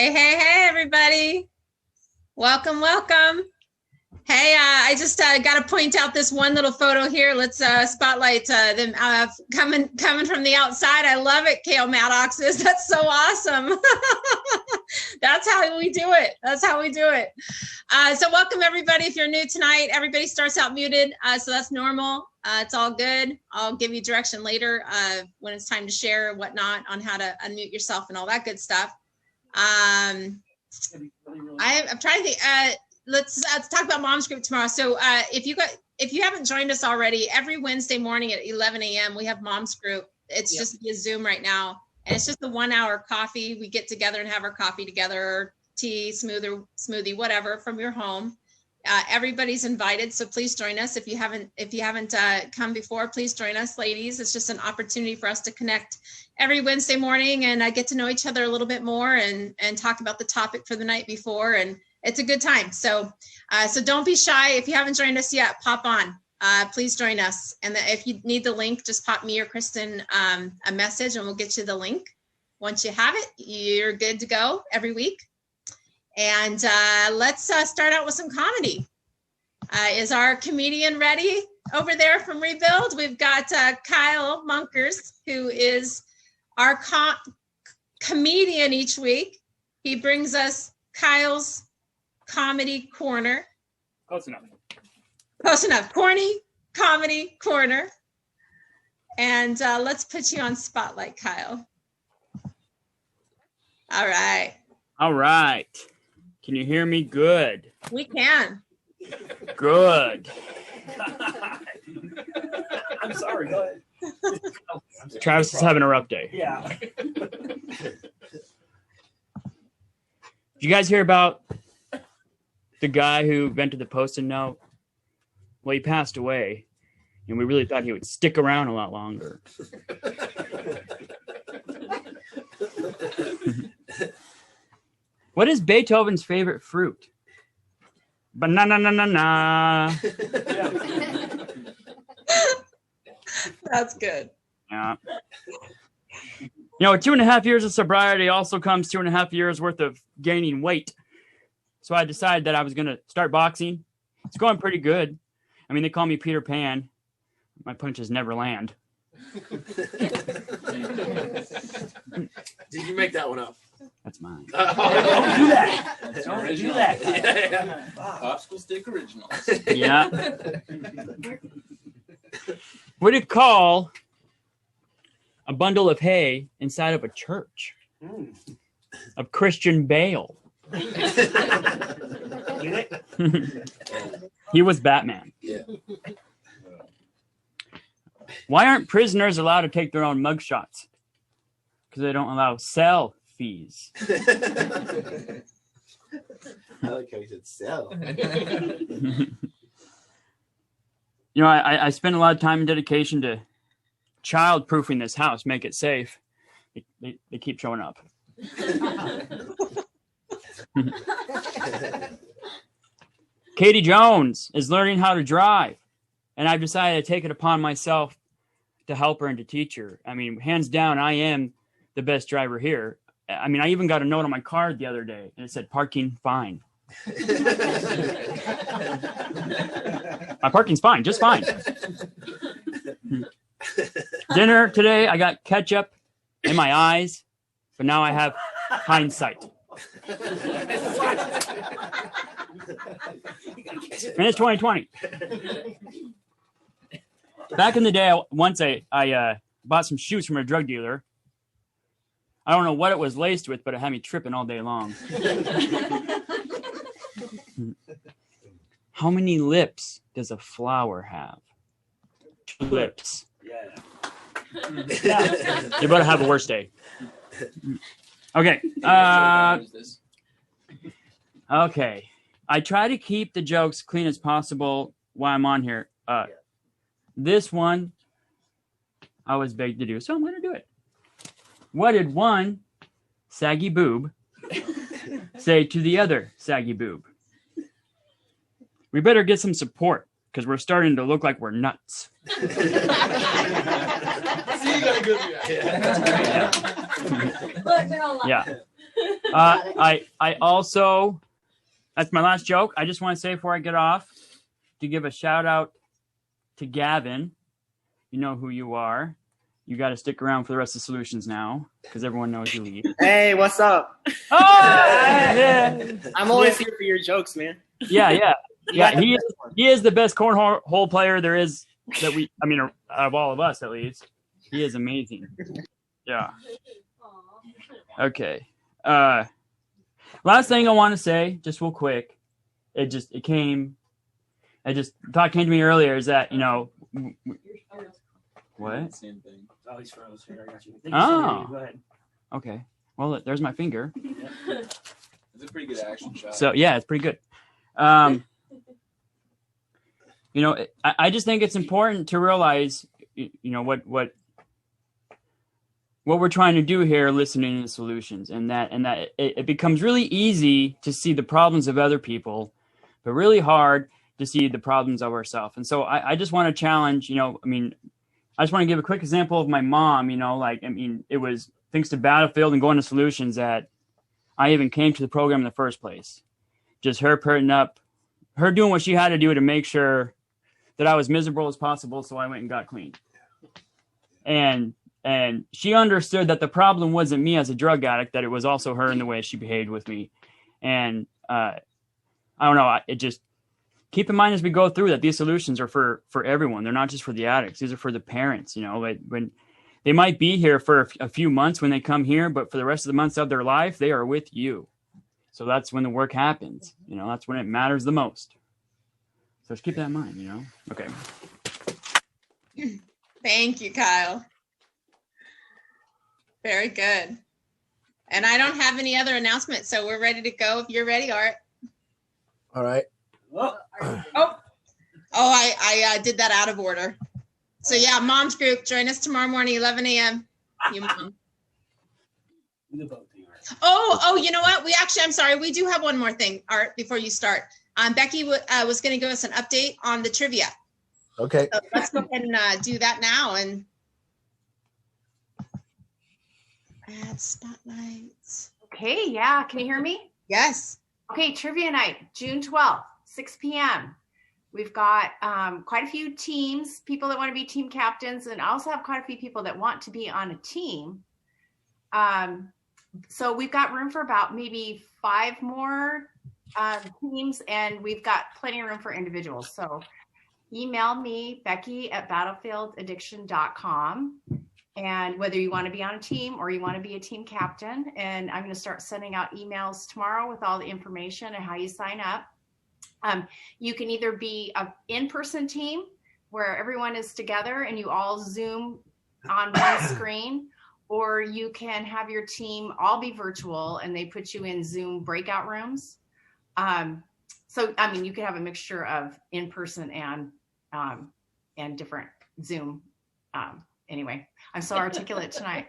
Hey, everybody. Welcome. Hey, I just got to point out this one little photo here. Let's spotlight them coming from the outside. I love it, Kale Maddox. That's so awesome. That's how we do it. So welcome, everybody. If you're new tonight, everybody starts out muted, so that's normal. It's all good. I'll give you direction later when it's time to share whatnot on how to unmute yourself and all that good stuff. I'm trying to think. Let's talk about Mom's Group tomorrow. So if you haven't joined us already, every Wednesday morning at 11 a.m. we have Mom's Group. It's just via Zoom right now, and it's just a 1 hour coffee. We get together and have our coffee together, or tea, smoothie, whatever from your home. Everybody's invited, so please join us. If you haven't come before, please join us, ladies. It's just an opportunity for us to connect every Wednesday morning and get to know each other a little bit more and talk about the topic for the night before. And it's a good time. So don't be shy. If you haven't joined us yet, pop on. Please join us. And if you need the link, just pop me or Kristen a message and we'll get you the link. Once you have it, you're good to go every week. And let's start out with some comedy. Is our comedian ready over there from Rebuild? We've got Kyle Munkers, who is our comedian each week. He brings us Kyle's Comedy Corner. Close enough. Corny Comedy Corner. And let's put you on spotlight, Kyle. All right. Can you hear me good? We can. Good. I'm sorry. Go ahead. Travis is having a rough day. Yeah. Did you guys hear about the guy who invented the Post-it note? Well, he passed away, and we really thought he would stick around a lot longer. What is Beethoven's favorite fruit? Banana. That's good. Yeah. 2.5 years of sobriety also comes 2.5 years worth of gaining weight. So I decided that I was going to start boxing. It's going pretty good. I mean, they call me Peter Pan. My punches never land. Did you make that one up? That's mine. Don't do that. Don't do that. Yeah. Popsicle stick originals. Yeah. What do you call a bundle of hay inside of a church? Of Christian Bale. He was Batman. Yeah. Why aren't prisoners allowed to take their own mugshots? Because they don't allow cell fees. I like how you said sell. I spend a lot of time and dedication to child-proofing this house, make it safe. They keep showing up. Katie Jones is learning how to drive, and I've decided to take it upon myself to help her and to teach her. I mean, hands down, I am the best driver here. I mean, I even got a note on my card the other day, and it said, parking fine. My parking's fine, just fine. Dinner today, I got ketchup in my eyes, but now I have hindsight. And it's 2020. Back in the day, I bought some shoes from a drug dealer. I don't know what it was laced with, but it had me tripping all day long. How many lips does a flower have? 2 lips. Yeah. You're about to have a worse day. Okay. Okay. I try to keep the jokes clean as possible while I'm on here. This one, I was begged to do, so I'm going to do it. What did one saggy boob say to the other saggy boob? We better get some support because we're starting to look like we're nuts. See, you got a good Yeah. I also, that's my last joke. I just want to say before I get off to give a shout out to Gavin. You know who you are. You got to stick around for the rest of the solutions now because everyone knows you leave. Hey, what's up? Oh, yeah. I'm always here for your jokes, man. Yeah. He is the best cornhole player there is that out of all of us at least. He is amazing. Yeah. Okay. Last thing I want to say, just real quick, thought came to me earlier is that, what? Same thing. Oh, he's froze. Here, I got you. Oh. Go ahead. Okay. Well, there's my finger. It's a pretty good action shot. So yeah, it's pretty good. I just think it's important to realize, what we're trying to do here, listening to solutions, and that it becomes really easy to see the problems of other people, but really hard to see the problems of ourselves. And so I just want to challenge, I just want to give a quick example of my mom, it was thanks to Battlefield and going to solutions that I even came to the program in the first place. Just her putting up, her doing what she had to do to make sure that I was miserable as possible. So I went and got clean. And she understood that the problem wasn't me as a drug addict, that it was also her in the way she behaved with me. And I don't know, it just keep in mind as we go through that these solutions are for everyone. They're not just for the addicts. These are for the parents, when they might be here for a few months when they come here, but for the rest of the months of their life, they are with you. So that's when the work happens. That's when it matters the most. So just keep that in mind, Okay. Thank you, Kyle. Very good. And I don't have any other announcements, so we're ready to go. If you're ready, Art. All right. I did that out of order. So yeah, mom's group, join us tomorrow morning, 11 a.m. You mom. Oh, you know what? I'm sorry. We do have one more thing, Art, before you start. Becky was going to give us an update on the trivia. Okay. So let's go ahead and do that now and add spotlights. Okay, yeah. Can you hear me? Yes. Okay, trivia night, June 12th, 6 p.m. We've got quite a few teams, people that want to be team captains, and I also have quite a few people that want to be on a team. So we've got room for about maybe 5 more teams, and we've got plenty of room for individuals. So email me, Becky@battlefieldaddiction.com. And whether you want to be on a team or you want to be a team captain, and I'm going to start sending out emails tomorrow with all the information and how you sign up. You can either be an in-person team where everyone is together and you all Zoom on one screen, or you can have your team all be virtual and they put you in Zoom breakout rooms. So, you could have a mixture of in-person and different Zoom. Anyway, I'm so articulate tonight.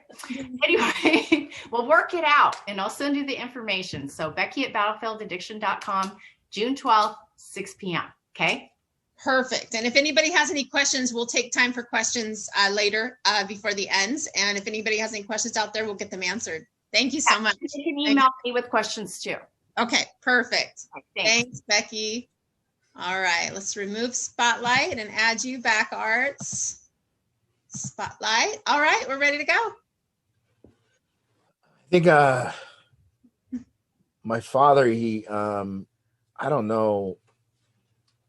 Anyway, we'll work it out and I'll send you the information. So Becky@battlefieldaddiction.com, June 12th, 6 p.m. Okay. Perfect. And if anybody has any questions, we'll take time for questions later before the ends. And if anybody has any questions out there, we'll get them answered. Thank you so much. You can email me with questions too. Okay, perfect. Thanks, Becky. All right, let's remove Spotlight and add you back, Arts. Spotlight. All right, we're ready to go. I think my father, he I don't know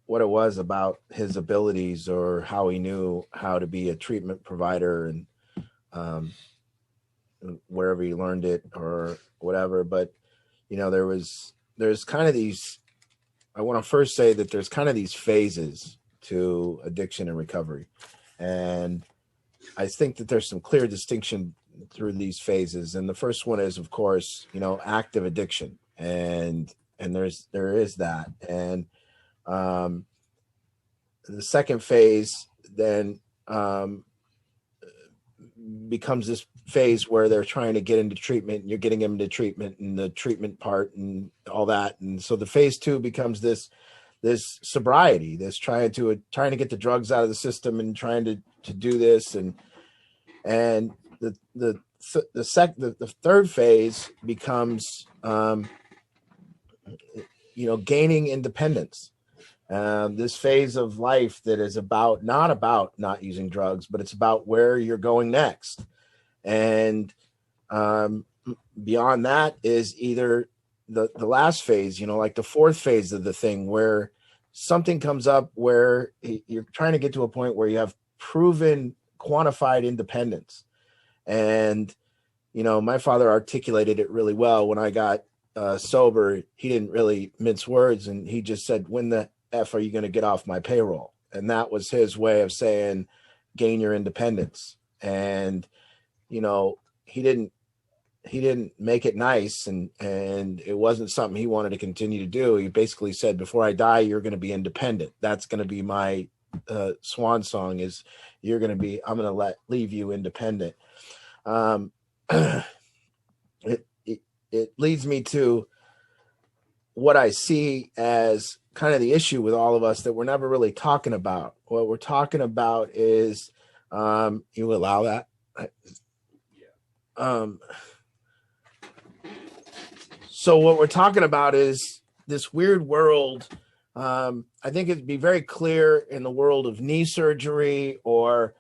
what it was about his abilities or how he knew how to be a treatment provider and wherever he learned it or whatever, but there's kind of these, I want to first say that there's kind of these phases to addiction and recovery. And I think that there's some clear distinction through these phases. And the first one is, of course, active addiction. And there is that. And the second phase then becomes this phase where they're trying to get into treatment and you're getting them into treatment and the treatment part and all that. And so the phase 2 becomes this sobriety, this trying to get the drugs out of the system and trying to do this. And the the third phase becomes, gaining independence. This phase of life that is not about not using drugs, but it's about where you're going next. And beyond that is either the last phase, like the fourth phase of the thing, where something comes up where you're trying to get to a point where you have proven quantified independence. And, my father articulated it really well. When I got sober, he didn't really mince words, and he just said, when the F are you going to get off my payroll? And that was his way of saying, gain your independence. And, he didn't make it nice, and it wasn't something he wanted to continue to do. He basically said, before I die, you're going to be independent. That's going to be my swan song, is I'm going to leave you independent. It leads me to what I see as kind of the issue with all of us that we're never really talking about. What we're talking about is, you allow that? So what we're talking about is this weird world. I think it'd be very clear in the world of knee surgery, or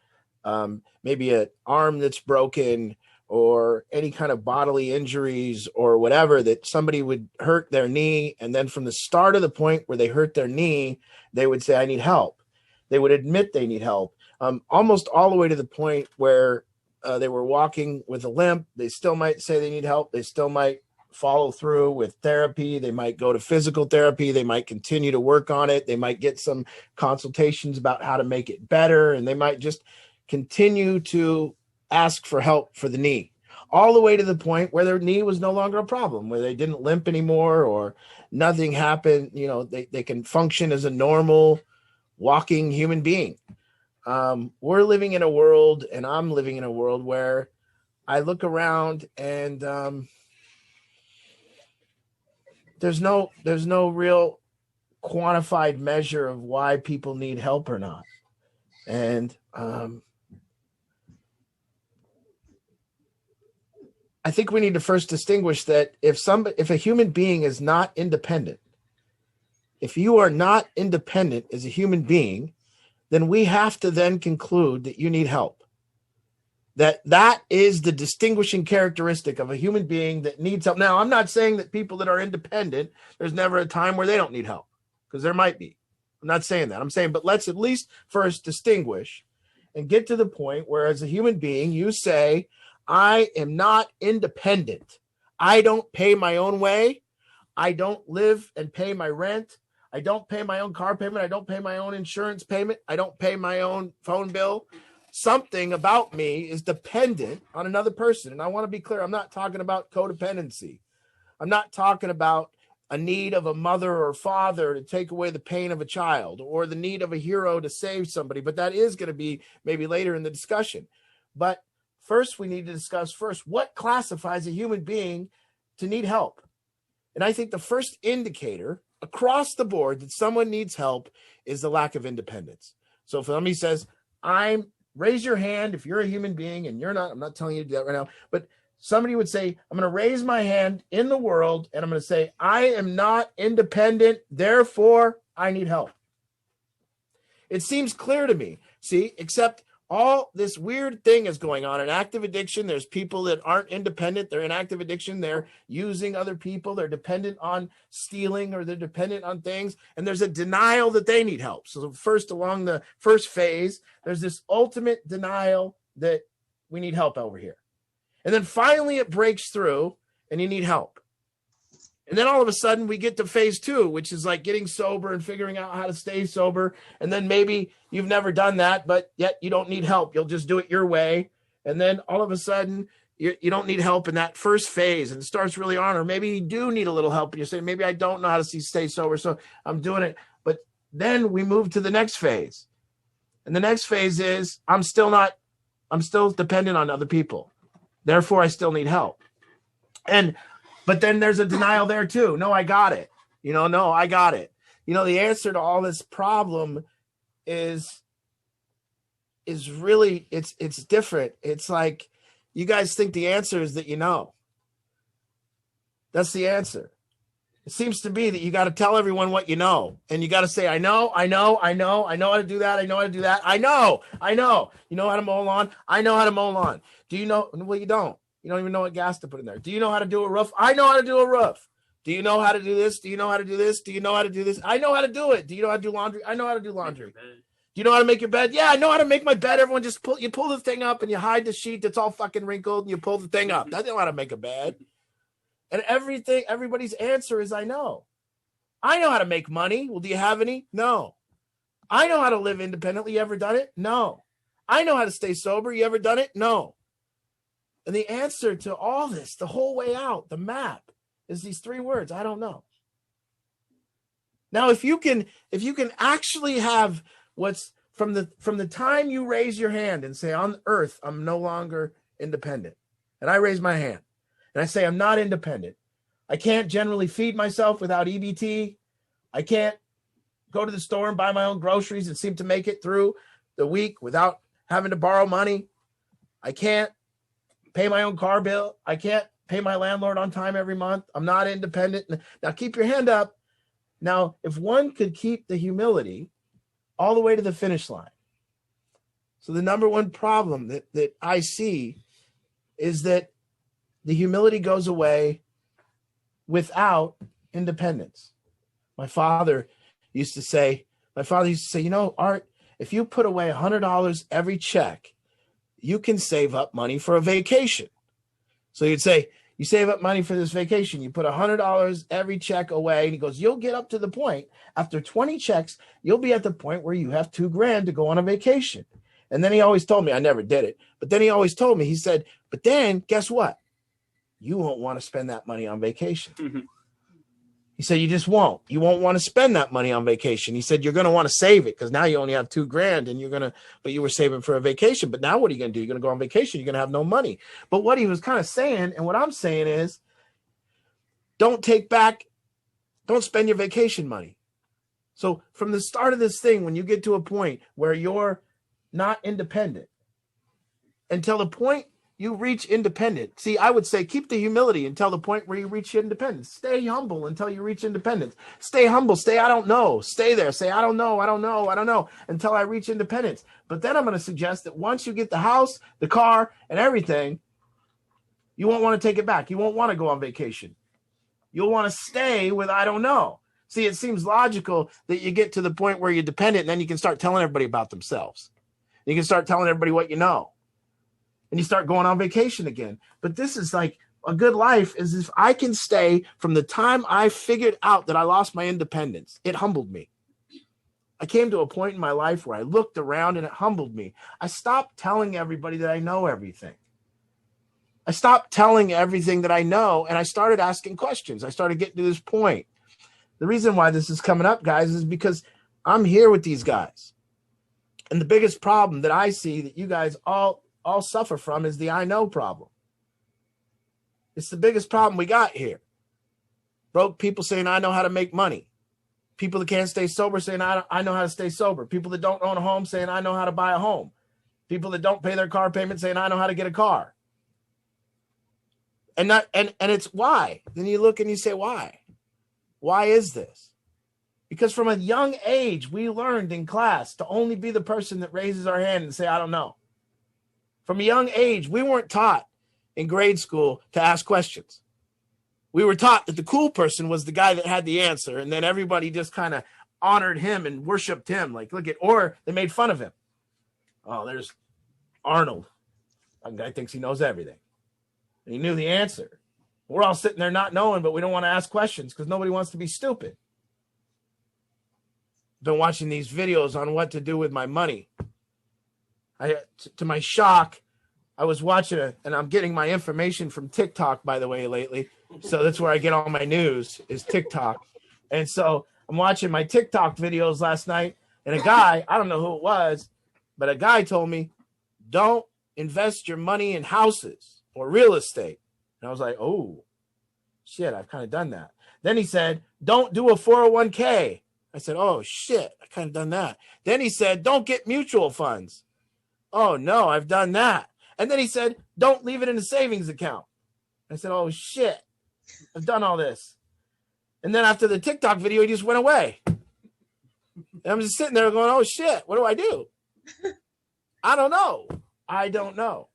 maybe an arm that's broken, or any kind of bodily injuries or whatever, that somebody would hurt their knee. And then from the start of the point where they hurt their knee, they would say, I need help. They would admit they need help. Almost all the way to the point where they were walking with a limp. They still might say they need help. They still might follow through with therapy. They might go to physical therapy. They might continue to work on it. They might get some consultations about how to make it better. And they might just continue to ask for help for the knee, all the way to the point where their knee was no longer a problem, where they didn't limp anymore, or nothing happened. They can function as a normal walking human being. We're living in a world, and I'm living in a world, where I look around and there's no real quantified measure of why people need help or not. And I think we need to first distinguish that if a human being is not independent, if you are not independent as a human being, then we have to then conclude that you need help. That is the distinguishing characteristic of a human being that needs help. Now, I'm not saying that people that are independent, there's never a time where they don't need help, because there might be. I'm not saying that. I'm saying, but let's at least first distinguish and get to the point where, as a human being, you say, I am not independent. I don't pay my own way. I don't live and pay my rent. I don't pay my own car payment. I don't pay my own insurance payment. I don't pay my own phone bill. Something about me is dependent on another person. And I want to be clear, I'm not talking about codependency. I'm not talking about a need of a mother or father to take away the pain of a child, or the need of a hero to save somebody. But that is going to be maybe later in the discussion. But first, we need to discuss what classifies a human being to need help. And I think the first indicator across the board that someone needs help is the lack of independence. So if somebody says, raise your hand if you're a human being, and you're not, I'm not telling you to do that right now, but somebody would say, I'm going to raise my hand in the world, and I'm going to say, I am not independent, therefore I need help. It seems clear to me, except all this weird thing is going on in active addiction. There's people that aren't independent. They're in active addiction. They're using other people. They're dependent on stealing, or they're dependent on things. And there's a denial that they need help. So first, along the first phase, there's this ultimate denial that we need help over here. And then finally it breaks through and you need help. And then all of a sudden we get to phase 2, which is like getting sober and figuring out how to stay sober. And then maybe you've never done that, but yet you don't need help. You'll just do it your way. And then all of a sudden you don't need help in that first phase, and it starts really on. Or maybe you do need a little help and you say, maybe I don't know how to stay sober, so I'm doing it. But then we move to the next phase. And the next phase is I'm still dependent on other people. Therefore, I still need help. But then there's a denial there too. No, I got it. No, I got it. The answer to all this problem is really, it's different. It's like, You guys think the answer is that you know. That's the answer. It seems to be that you got to tell everyone what you know. And you got to say, I know how to do that. I know how to do that. I know. You know how to mow lawn? I know how to mow lawn. Do you know? Well, you don't. You don't even know what gas to put in there. Do you know how to do a roof? I know how to do a roof. Do you know how to do this? Do you know how to do this? Do you know how to do this? I know how to do it. Do you know how to do laundry? I know how to do laundry. Do you know how to make your bed? Yeah, I know how to make my bed. Everyone just pull the thing up and you hide the sheet that's all fucking wrinkled and you pull the thing up. I know how to make a bed. And everybody's answer is, I know. I know how to make money. Well, do you have any? No. I know how to live independently. You ever done it? No. I know how to stay sober. You ever done it? No. And the answer to all this, the whole way out, the map, is these 3 words. I don't know. Now, if you can actually have what's from the time you raise your hand and say, on earth, I'm no longer independent. And I raise my hand. And I say, I'm not independent. I can't generally feed myself without EBT. I can't go to the store and buy my own groceries and seem to make it through the week without having to borrow money. I can't pay my own car bill. I can't pay my landlord on time every month. I'm not independent. Now keep your hand up. Now, if one could keep the humility all the way to the finish line. So the number one problem that I see is that the humility goes away without independence. My father used to say, you know, Art, if you put away $100 every check, you can save up money for a vacation. So you'd say, you save up money for this vacation. You put $100 every check away. And he goes, you'll get up to the point after 20 checks, you'll be at the point where you have $2,000 to go on a vacation. And then he always told me, I never did it, but then he always told me, he said, but then guess what? You won't want to spend that money on vacation. Mm-hmm. He said, you just won't. You won't want to spend that money on vacation. He said, you're going to want to save it because now you only have $2,000 and but you were saving for a vacation. But now what are you going to do? You're going to go on vacation. You're going to have no money. But what he was kind of saying, and what I'm saying is, don't spend your vacation money. So from the start of this thing, when you get to a point where you're not independent, until the point you reach independent. See, I would say keep the humility until the point where you reach independence. Stay humble until you reach independence. Stay humble. Stay, I don't know. Stay there. Say, I don't know until I reach independence. But then I'm going to suggest that once you get the house, the car, and everything, you won't want to take it back. You won't want to go on vacation. You'll want to stay with I don't know. See, it seems logical that you get to the point where you're dependent and then you can start telling everybody about themselves. You can start telling everybody what you know. And you start going on vacation again. But this is like a good life is if I can stay from the time I figured out that I lost my independence. It humbled me. I came to a point in my life where I looked around and it humbled me. I stopped telling everybody that I know everything. I stopped telling everything that I know and I started asking questions. I started getting to this point. The reason why this is coming up, guys, is because I'm here with these guys. And the biggest problem that I see that you guys all suffer from is the I know problem. It's the biggest problem we got here. Broke people saying, I know how to make money. People that can't stay sober saying, I know how to stay sober. People that don't own a home saying, I know how to buy a home. People that don't pay their car payment saying, I know how to get a car. And it's why. Then you look and you say, why? Why is this? Because from a young age, we learned in class to only be the person that raises our hand and say, I don't know. From a young age, we weren't taught in grade school to ask questions. We were taught that the cool person was the guy that had the answer, and then everybody just kind of honored him and worshiped him. Like, or they made fun of him. Oh, there's Arnold. That guy thinks he knows everything. And he knew the answer. We're all sitting there not knowing, but we don't want to ask questions because nobody wants to be stupid. Been watching these videos on what to do with my money. To my shock, I was watching it, and I'm getting my information from TikTok, by the way, lately. So that's where I get all my news is TikTok. And so I'm watching my TikTok videos last night, and a guy, I don't know who it was, but a guy told me, don't invest your money in houses or real estate. And I was like, oh, shit, I've kind of done that. Then he said, don't do a 401k. I said, oh, shit, I kind of done that. Then he said, don't get mutual funds. Oh, no, I've done that. And then he said, don't leave it in a savings account. I said, oh, shit. I've done all this. And then after the TikTok video, he just went away. And I'm just sitting there going, oh, shit, what do I do? I don't know. I don't know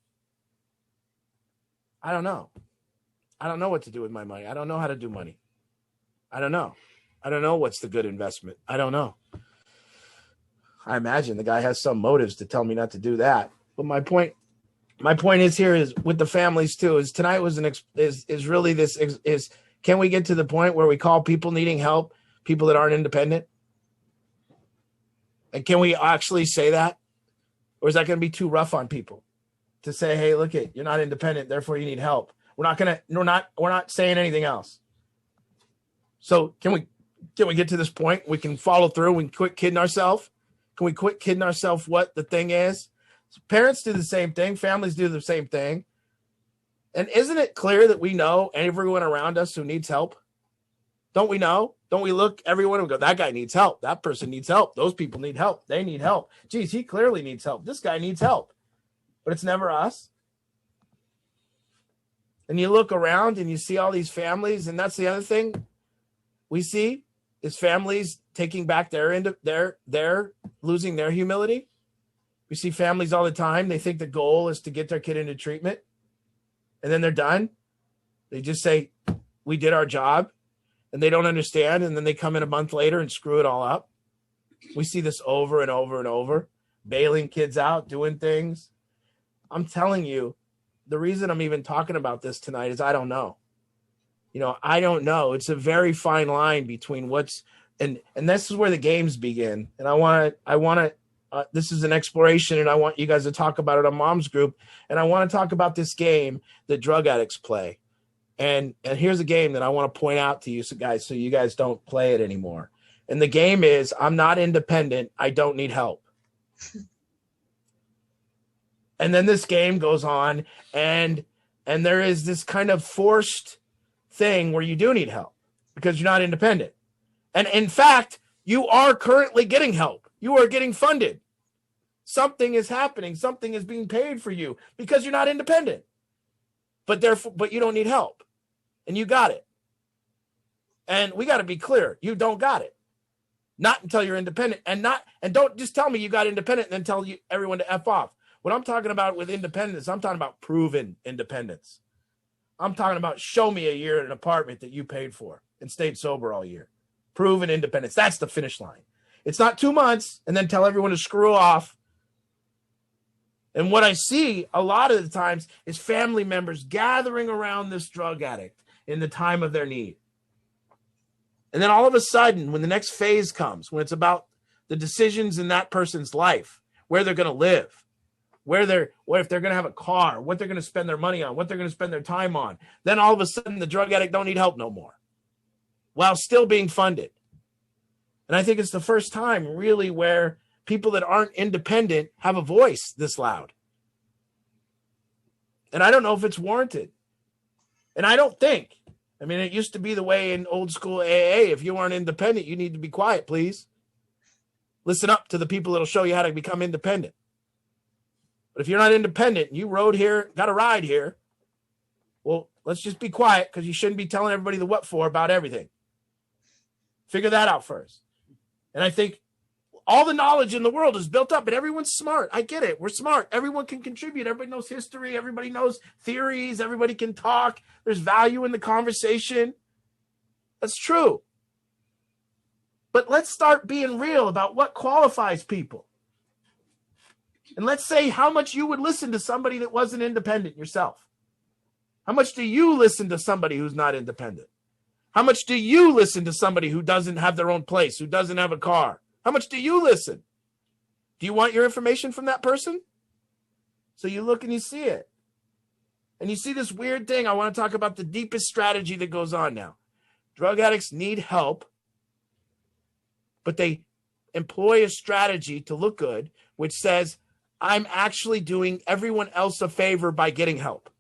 what to do with my money. I don't know how to do money. I don't know what's the good investment. I don't know. I imagine the guy has some motives to tell me not to do that. But my point is here is with the families too, is tonight was can we get to the point where we call people needing help, people that aren't independent? And can we actually say that? Or is that going to be too rough on people to say, hey, look it, you're not independent, therefore you need help. We're not saying anything else. So can we get to this point? We can follow through. We can quit kidding ourselves. Can we quit kidding ourselves what the thing is? So parents do the same thing. Families do the same thing. And isn't it clear that we know everyone around us who needs help? Don't we know? Don't we look everyone and go, that guy needs help. That person needs help. Those people need help. They need help. Geez, he clearly needs help. This guy needs help. But it's never us. And you look around and you see all these families, and that's the other thing we see is families taking back their losing their humility. We see families all the time. They think the goal is to get their kid into treatment, and then they're done. They just say, we did our job, and they don't understand. And then they come in a month later and screw it all up. We see this over and over and over, bailing kids out, doing things. I'm telling you, the reason I'm even talking about this tonight is I don't know. I don't know. It's a very fine line between and this is where the games begin. And I want to, this is an exploration, and I want you guys to talk about it on Mom's Group. And I want to talk about this game that drug addicts play. And here's a game that I want to point out to you guys so you guys don't play it anymore. And the game is, I'm not independent. I don't need help. And then this game goes on, and there is this kind of forced thing where you do need help because you're not independent. And in fact, you are currently getting help. You are getting funded. Something is happening. Something is being paid for you because you're not independent. But you don't need help. And you got it. And we got to be clear. You don't got it. Not until you're independent. And don't just tell me you got independent and then tell everyone to F off. What I'm talking about with independence, I'm talking about proven independence. I'm talking about show me a year in an apartment that you paid for and stayed sober all year. Proven independence. That's the finish line. It's not 2 months and then tell everyone to screw off. And what I see a lot of the times is family members gathering around this drug addict in the time of their need. And then all of a sudden, when the next phase comes, when it's about the decisions in that person's life, where they're going to live, what if they're going to have a car, what they're going to spend their money on, what they're going to spend their time on. Then all of a sudden the drug addict don't need help no more while still being funded. And I think it's the first time really where people that aren't independent have a voice this loud. And I don't know if it's warranted. And I don't think, it used to be the way in old school AA, if you aren't independent, you need to be quiet, please. Listen up to the people that'll show you how to become independent. But if you're not independent, you rode here, got a ride here, well, let's just be quiet because you shouldn't be telling everybody the what for about everything. Figure that out first. And I think all the knowledge in the world is built up and everyone's smart. I get it. We're smart. Everyone can contribute. Everybody knows history. Everybody knows theories. Everybody can talk. There's value in the conversation. That's true. But let's start being real about what qualifies people. And let's say how much you would listen to somebody that wasn't independent yourself. How much do you listen to somebody who's not independent? How much do you listen to somebody who doesn't have their own place, who doesn't have a car? How much do you listen? Do you want your information from that person? So you look and you see it. And you see this weird thing. I want to talk about the deepest strategy that goes on now. Drug addicts need help, but they employ a strategy to look good, which says, I'm actually doing everyone else a favor by getting help.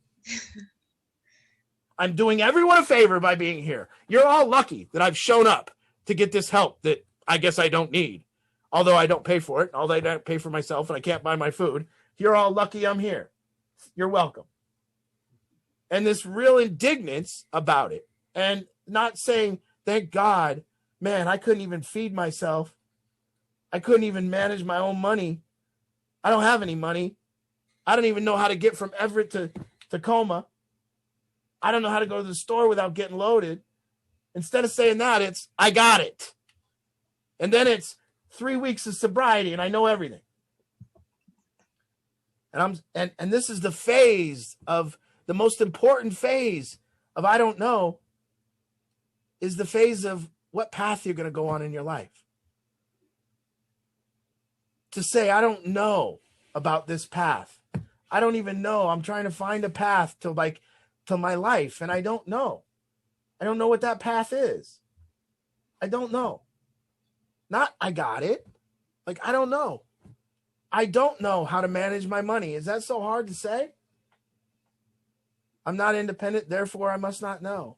I'm doing everyone a favor by being here. You're all lucky that I've shown up to get this help that I guess I don't need. Although I don't pay for it, although I don't pay for myself and I can't buy my food. You're all lucky I'm here. You're welcome. And this real indignance about it, and not saying, thank God, man, I couldn't even feed myself. I couldn't even manage my own money. I don't have any money. I don't even know how to get from Everett to Tacoma. I don't know how to go to the store without getting loaded. Instead of saying that, it's, I got it. And then it's 3 weeks of sobriety and I know everything. And this is the phase of the most important phase of I don't know, is the phase of what path you're going to go on in your life. To say, I don't know about this path. I don't even know. I'm trying to find a path to my life. And I don't know. I don't know what that path is. I don't know. Not I got it. Like, I don't know. I don't know how to manage my money. Is that so hard to say? I'm not independent, therefore I must not know.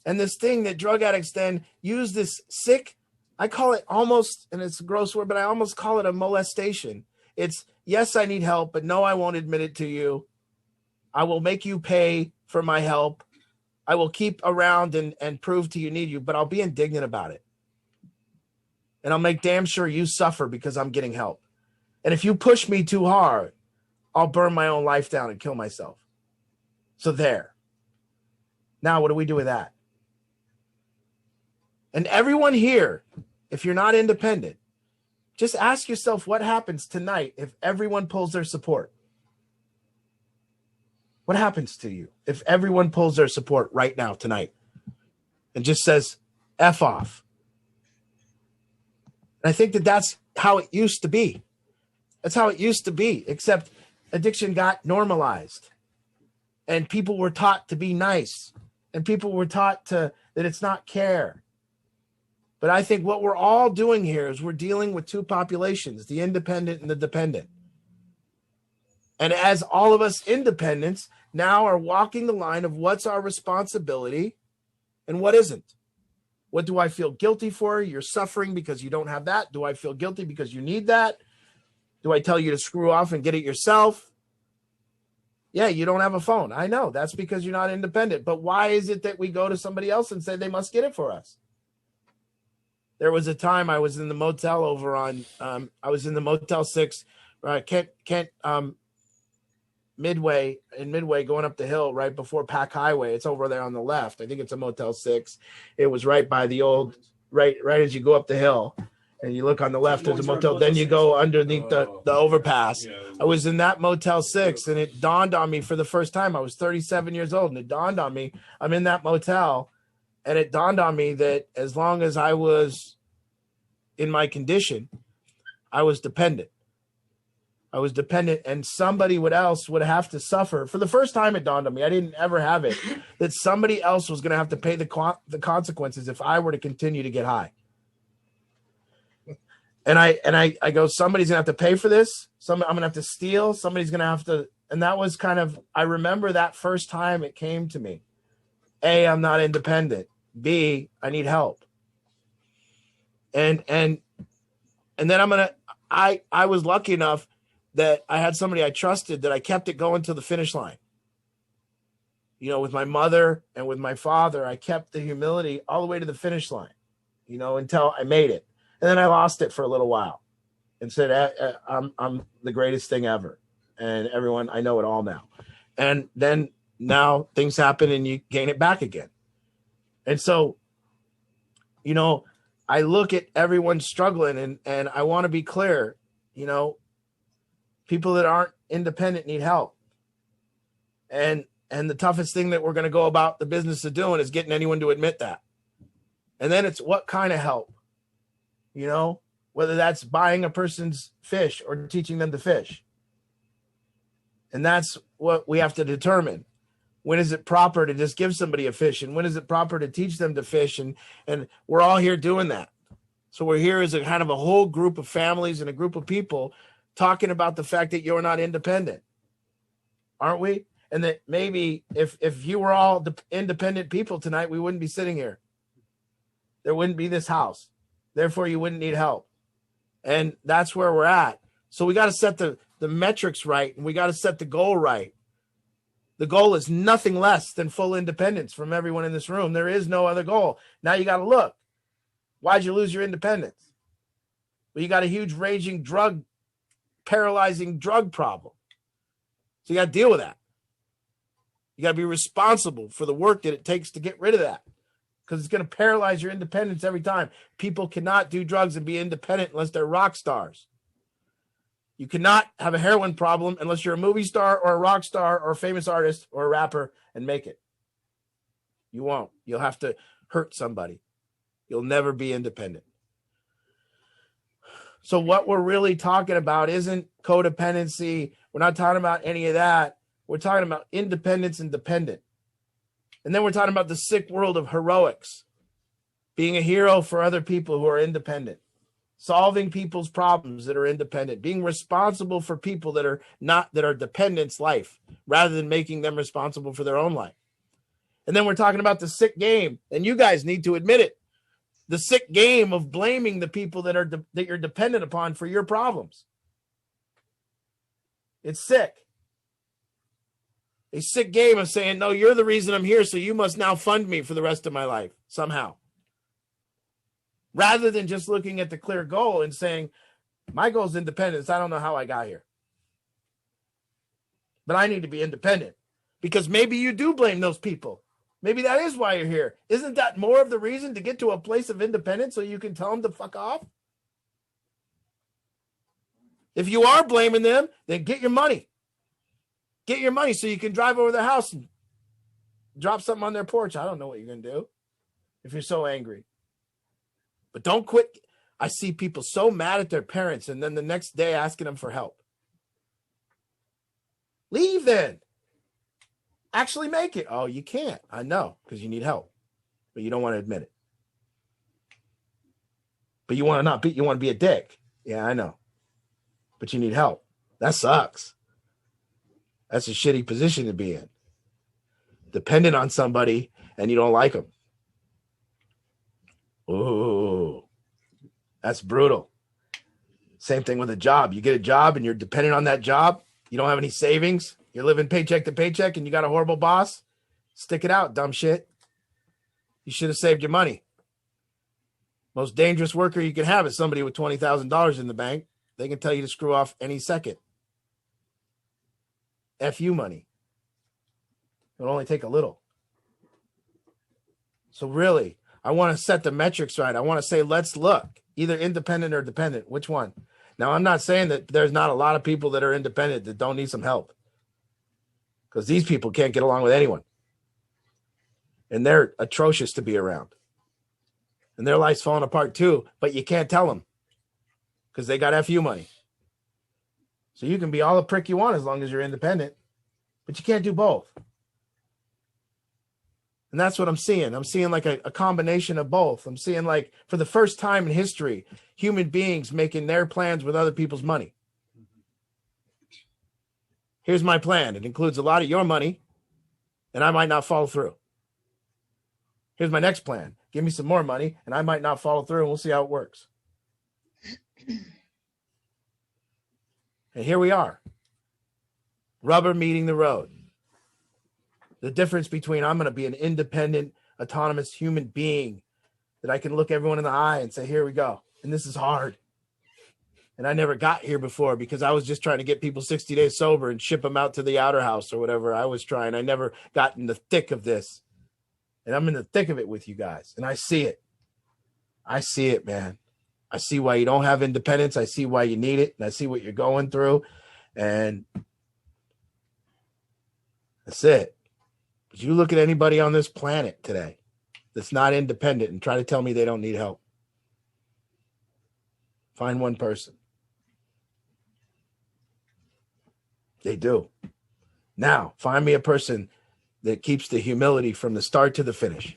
And this thing that drug addicts then use, this sick, I call it almost, and it's a gross word, but I almost call it a molestation. It's, yes, I need help, but no, I won't admit it to you. I will make you pay for my help. I will keep around and prove to you need you, but I'll be indignant about it. And I'll make damn sure you suffer because I'm getting help. And if you push me too hard, I'll burn my own life down and kill myself. So there. Now, what do we do with that? And everyone here, if you're not independent, just ask yourself what happens tonight if everyone pulls their support. What happens to you if everyone pulls their support right now, tonight, and just says, F off? And I think that that's how it used to be. That's how it used to be, except addiction got normalized. And people were taught to be nice. And people were taught that it's not care. But I think what we're all doing here is we're dealing with two populations, the independent and the dependent. And as all of us independents now are walking the line of what's our responsibility and what isn't. What do I feel guilty for? You're suffering because you don't have that. Do I feel guilty because you need that? Do I tell you to screw off and get it yourself? Yeah, you don't have a phone. I know. That's because you're not independent. But why is it that we go to somebody else and say they must get it for us? There was a time I was in the motel over on, I was in the Motel 6, Midway going up the hill right before Pack Highway. It's over there on the left. I think it's a Motel 6. It was right by the old, right as you go up the hill. And you look on the left, there's a motel. Then you go underneath the overpass. Yeah. I was in that Motel 6, and it dawned on me for the first time. I was 37 years old, and it dawned on me, I'm in that motel, and it dawned on me that as long as I was in my condition, I was dependent. I was dependent, and somebody else would have to suffer. For the first time, it dawned on me, I didn't ever have it, that somebody else was going to have to pay the consequences if I were to continue to get high. And I go, somebody's gonna have to pay for this. I'm gonna have to steal. Somebody's gonna have to. And that was kind of, I remember that first time it came to me. A, I'm not independent. B, I need help. And then I was lucky enough that I had somebody I trusted that I kept it going to the finish line. You know, with my mother and with my father, I kept the humility all the way to the finish line, you know, until I made it. And then I lost it for a little while and said, I'm the greatest thing ever. And everyone, I know it all now. And then now things happen and you gain it back again. And so, you know, I look at everyone struggling and I want to be clear, you know, people that aren't independent need help. And the toughest thing that we're going to go about the business of doing is getting anyone to admit that. And then it's what kind of help? You know, whether that's buying a person's fish or teaching them to fish. And that's what we have to determine. When is it proper to just give somebody a fish? And when is it proper to teach them to fish? And we're all here doing that. So we're here as a kind of a whole group of families and a group of people talking about the fact that you're not independent. Aren't we? And that maybe if you were all independent people tonight, we wouldn't be sitting here. There wouldn't be this house. Therefore, you wouldn't need help. And that's where we're at. So we got to set the the metrics right, and we got to set the goal right. The goal is nothing less than full independence from everyone in this room. There is no other goal. Now you got to look. Why'd you lose your independence? Well, you got a huge raging paralyzing drug problem. So you got to deal with that. You got to be responsible for the work that it takes to get rid of that, because it's going to paralyze your independence every time. People cannot do drugs and be independent unless they're rock stars. You cannot have a heroin problem unless you're a movie star or a rock star or a famous artist or a rapper and make it. You won't. You'll have to hurt somebody. You'll never be independent. So what we're really talking about isn't codependency. We're not talking about any of that. We're talking about independence and dependent. And then we're talking about the sick world of heroics, being a hero for other people who are independent, solving people's problems that are independent, being responsible for people that are dependents' life, rather than making them responsible for their own life. And then we're talking about the sick game, and you guys need to admit it, the sick game of blaming the people that you're dependent upon for your problems. It's sick. A sick game of saying, no, you're the reason I'm here, so you must now fund me for the rest of my life somehow. Rather than just looking at the clear goal and saying, my goal is independence. I don't know how I got here, but I need to be independent, because maybe you do blame those people. Maybe that is why you're here. Isn't that more of the reason to get to a place of independence so you can tell them to fuck off? If you are blaming them, then get your money. Get your money so you can drive over their house and drop something on their porch. I don't know what you're going to do if you're so angry. But don't quit. I see people so mad at their parents and then the next day asking them for help. Leave then. Actually make it. Oh, you can't. I know, because you need help, but you don't want to admit it. But you want to be a dick. Yeah, I know. But you need help. That sucks. That's a shitty position to be in. Dependent on somebody and you don't like them. Ooh, that's brutal. Same thing with a job. You get a job and you're dependent on that job. You don't have any savings. You're living paycheck to paycheck and you got a horrible boss. Stick it out, dumb shit. You should have saved your money. Most dangerous worker you can have is somebody with $20,000 in the bank. They can tell you to screw off any second. F you money. It'll only take a little. So really, I want to set the metrics right. I want to say, let's look, either independent or dependent. Which one? Now, I'm not saying that there's not a lot of people that are independent that don't need some help, because these people can't get along with anyone. And they're atrocious to be around. And their life's falling apart too, but you can't tell them because they got FU money. So you can be all the prick you want as long as you're independent, but you can't do both. And that's what I'm seeing. I'm seeing like a combination of both. I'm seeing, like, for the first time in history, human beings making their plans with other people's money. Here's my plan. It includes a lot of your money, and I might not follow through. Here's my next plan. Give me some more money, and I might not follow through, and we'll see how it works. And here we are. Rubber meeting the road. The difference between I'm going to be an independent, autonomous human being that I can look everyone in the eye and say, here we go. And this is hard. And I never got here before because I was just trying to get people 60 days sober and ship them out to the outer house or whatever I was trying. I never got in the thick of this. And I'm in the thick of it with you guys. And I see it. I see it, man. I see why you don't have independence. I see why you need it. And I see what you're going through. And that's it. But you look at anybody on this planet today that's not independent and try to tell me they don't need help. Find one person. They do. Now, find me a person that keeps the humility from the start to the finish.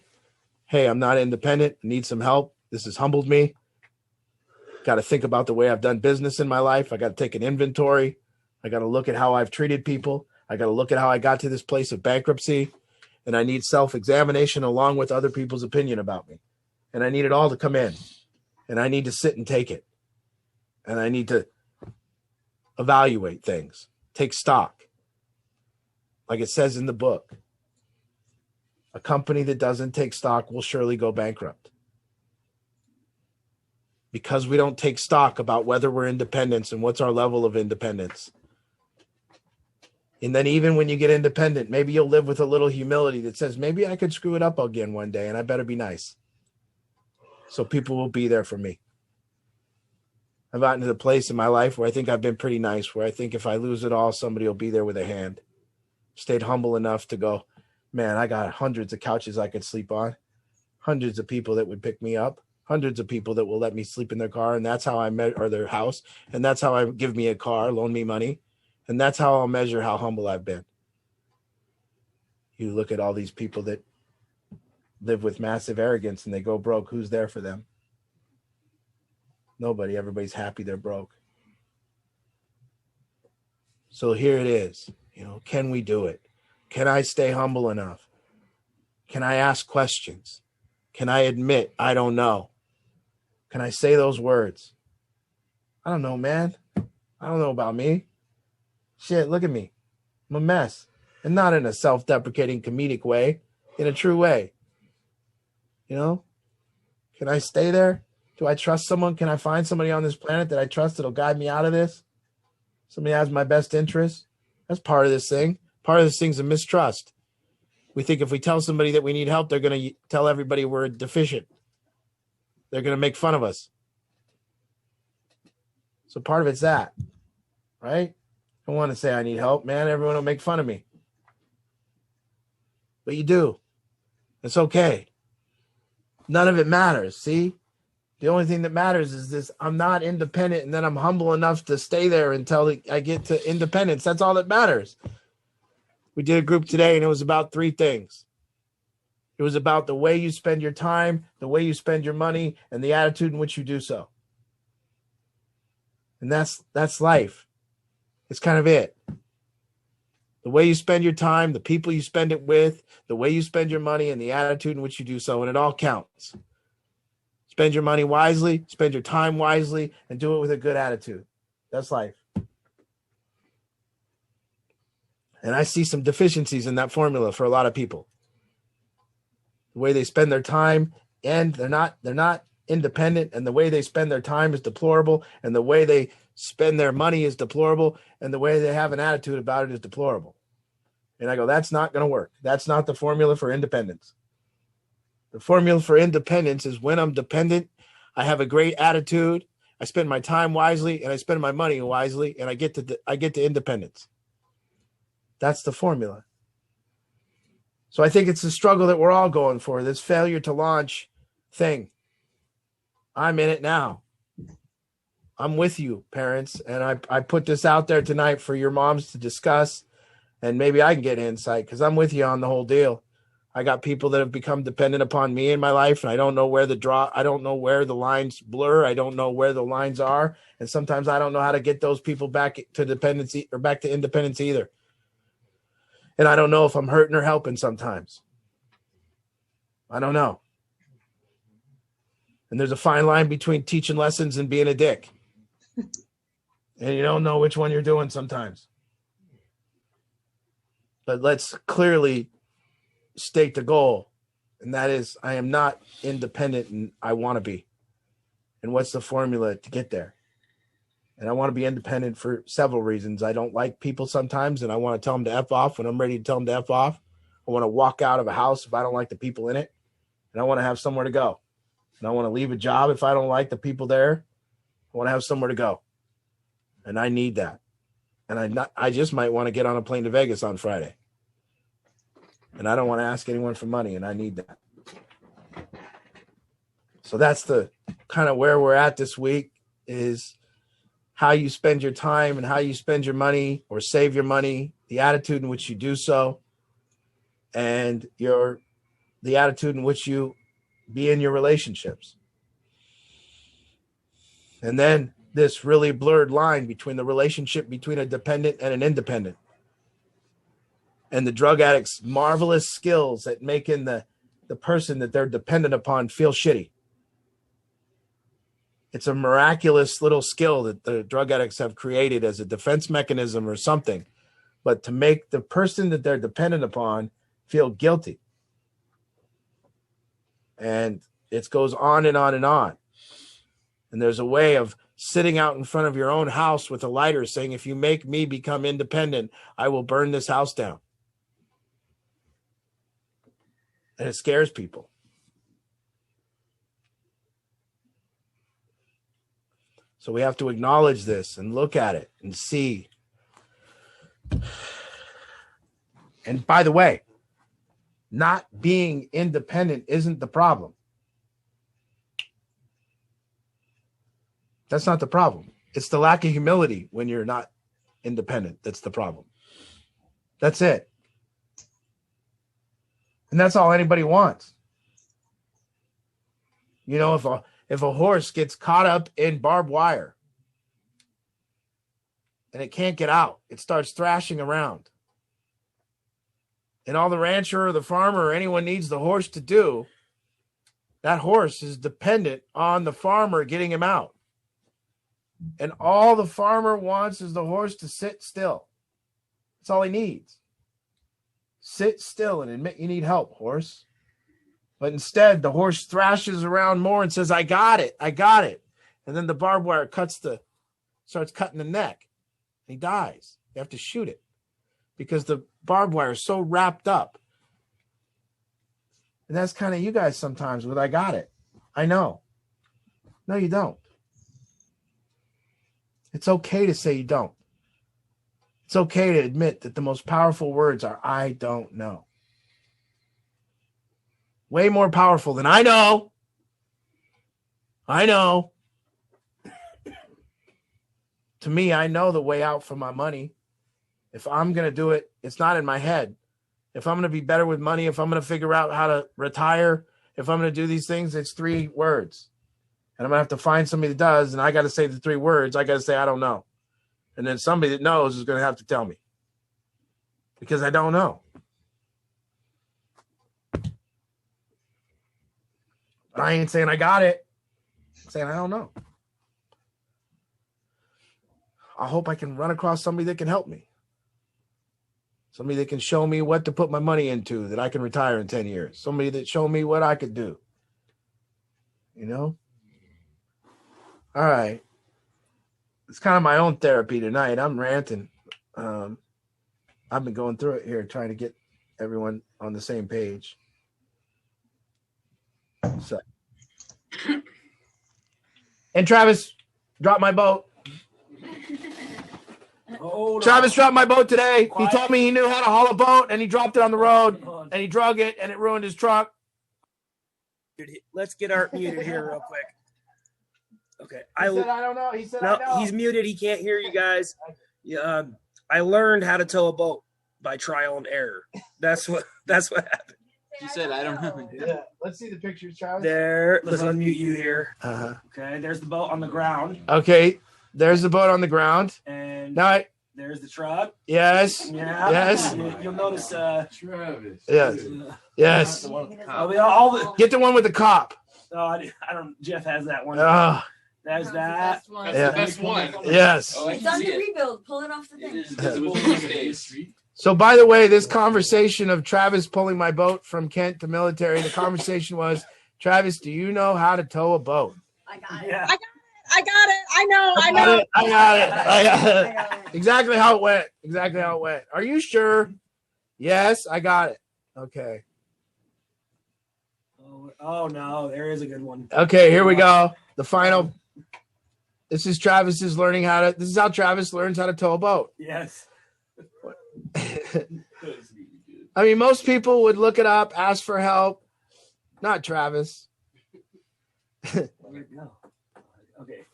Hey, I'm not independent. Need some help. This has humbled me. Got to think about the way I've done business in my life. I got to take an inventory. I got to look at how I've treated people. I got to look at how I got to this place of bankruptcy. And I need self-examination along with other people's opinion about me. And I need it all to come in. And I need to sit and take it. And I need to evaluate things, take stock. Like it says in the book, a company that doesn't take stock will surely go bankrupt. Because we don't take stock about whether we're independent and what's our level of independence. And then even when you get independent, maybe you'll live with a little humility that says, maybe I could screw it up again one day and I better be nice. So people will be there for me. I've gotten to the place in my life where I think I've been pretty nice, where I think if I lose it all, somebody will be there with a hand. Stayed humble enough to go, man, I got hundreds of couches I could sleep on, hundreds of people that would pick me up, hundreds of people that will let me sleep in their car. And that's how I met, or their house. And that's how I give me a car, loan me money. And that's how I'll measure how humble I've been. You look at all these people that live with massive arrogance and they go broke. Who's there for them? Nobody. Everybody's happy they're broke. So here it is. Can we do it? Can I stay humble enough? Can I ask questions? Can I admit I don't know? Can I say those words? I don't know, man. I don't know about me. Shit, look at me. I'm a mess. And not in a self-deprecating comedic way, in a true way. Can I stay there? Do I trust someone? Can I find somebody on this planet that I trust that'll guide me out of this? Somebody has my best interest? That's part of this thing. Part of this thing's a mistrust. We think if we tell somebody that we need help, they're going to tell everybody we're deficient. They're going to make fun of us. So part of it's that, right? I don't want to say I need help, man. Everyone will make fun of me. But you do. It's okay. None of it matters, see? The only thing that matters is this: I'm not independent, and then I'm humble enough to stay there until I get to independence. That's all that matters. We did a group today, and it was about 3 things. It was about the way you spend your time, the way you spend your money, and the attitude in which you do so. And that's life. It's kind of it. The way you spend your time, the people you spend it with, the way you spend your money, and the attitude in which you do so, and it all counts. Spend your money wisely, spend your time wisely, and do it with a good attitude. That's life. And I see some deficiencies in that formula for a lot of people. The way they spend their time, and they're not independent, and the way they spend their time is deplorable, and the way they spend their money is deplorable, and the way they have an attitude about it is deplorable. And I go, that's not going to work. That's not the formula for independence. The formula for independence is when I'm dependent, I have a great attitude, I spend my time wisely, and I spend my money wisely, and I get to independence. That's the formula. So I think it's the struggle that we're all going for, this failure to launch thing. I'm in it now. I'm with you, parents, and I put this out there tonight for your moms to discuss, and maybe I can get insight because I'm with you on the whole deal. I got people that have become dependent upon me in my life, and I don't know where the lines blur. I don't know where the lines are, and sometimes I don't know how to get those people back to dependency or back to independence either. And I don't know if I'm hurting or helping sometimes. I don't know. And there's a fine line between teaching lessons and being a dick. And you don't know which one you're doing sometimes. But let's clearly state the goal. And that is, I am not independent and I want to be. And what's the formula to get there? And I want to be independent for several reasons. I don't like people sometimes, and I want to tell them to F off when I'm ready to tell them to F off. I want to walk out of a house if I don't like the people in it. And I want to have somewhere to go. And I want to leave a job if I don't like the people there. I want to have somewhere to go. And I need that. And I just might want to get on a plane to Vegas on Friday. And I don't want to ask anyone for money, and I need that. So that's the kind of where we're at this week, is how you spend your time and how you spend your money or save your money, the attitude in which you do so, and the attitude in which you be in your relationships. And then this really blurred line between the relationship between a dependent and an independent. And the drug addict's marvelous skills at making the person that they're dependent upon feel shitty. It's a miraculous little skill that the drug addicts have created as a defense mechanism or something, but to make the person that they're dependent upon feel guilty. And it goes on and on and on. And there's a way of sitting out in front of your own house with a lighter saying, if you make me become independent, I will burn this house down. And it scares people. So we have to acknowledge this and look at it and see. And by the way, not being independent isn't the problem. That's not the problem. It's the lack of humility when you're not independent. That's the problem. That's it. And that's all anybody wants. You know, if a horse gets caught up in barbed wire and it can't get out, it starts thrashing around. And all the rancher or the farmer or anyone needs the horse to do, that horse is dependent on the farmer getting him out. And all the farmer wants is the horse to sit still. That's all he needs. Sit still and admit you need help, horse. But instead, the horse thrashes around more and says, I got it. I got it. And then the barbed wire starts cutting the neck. He dies. You have to shoot it because the barbed wire is so wrapped up. And that's kind of you guys sometimes with I got it. I know. No, you don't. It's okay to say you don't. It's okay to admit that the most powerful words are I don't know. Way more powerful than I know. I know. To me, I know the way out for my money. If I'm going to do it, it's not in my head. If I'm going to be better with money, if I'm going to figure out how to retire, if I'm going to do these things, it's 3 words. And I'm going to have to find somebody that does, and I got to say the 3 words. I got to say, I don't know. And then somebody that knows is going to have to tell me. Because I don't know. But I ain't saying I got it. I'm saying I don't know. I hope I can run across somebody that can help me. Somebody that can show me what to put my money into that I can retire in 10 years. Somebody that show me what I could do. You know? All right. It's kind of my own therapy tonight. I'm ranting. I've been going through it here, trying to get everyone on the same page. So. And Travis dropped my boat. Travis dropped my boat today. Quiet. He told me he knew how to haul a boat, and he dropped it on the road, and he drug it, and it ruined his truck. Let's get Art muted here real quick. Okay. He said, I don't know. He said, no, I know. He's muted. He can't hear you guys. I learned how to tow a boat by trial and error. That's what happened. He said, I don't know. Yeah. Let's see the pictures, Travis. There. Let's unmute you here. Uh-huh. Okay. There's the boat on the ground. Okay. There's the boat on the ground. And now there's the truck. Yes. Yeah. Yes. You'll notice. Travis. Yes. Yes. Get the one with the cop. Oh, I don't. Jeff has that one. There's that. That's the best one. Yes. Oh, it's on the rebuild. Pull it off the thing. So, by the way, this conversation of Travis pulling my boat from Kent to military, the conversation was, Travis, do you know how to tow a boat? I got it. Yeah. I got it. I know. I got it. Exactly how it went. Exactly how it went. Are you sure? Yes, I got it. Okay. Oh no, there is a good one. Okay, here we go. The final. This is Travis's learning how to. This is how Travis learns how to tow a boat. Yes. I mean, most people would look it up, ask for help. Not Travis. Where'd it go? Okay.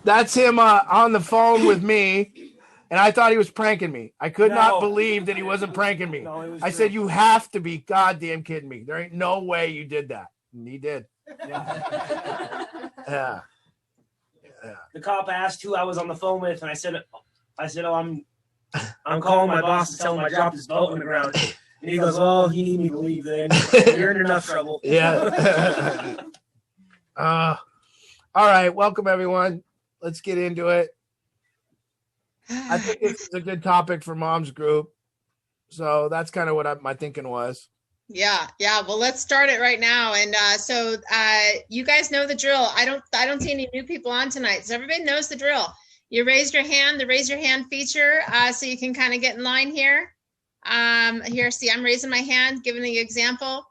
That's him on the phone with me, and I thought he was pranking me. I could not believe that he wasn't pranking me. No, I said, you have to be goddamn kidding me. There ain't no way you did that. And he did. Yeah. Yeah. The cop asked who I was on the phone with, and I said, oh, I'm I'm calling my boss to tell him I dropped his boat on the ground. And he goes, "Well, you need me to leave then. You're in enough trouble." Yeah. All right. Welcome, everyone. Let's get into it. I think this is a good topic for Mom's Group. So that's kind of what my thinking was. Yeah. Well, let's start it right now. And so you guys know the drill. I don't see any new people on tonight, so everybody knows the drill. You raised your hand, the raise your hand feature, so you can kind of get in line here. Here, see, I'm raising my hand, giving the example.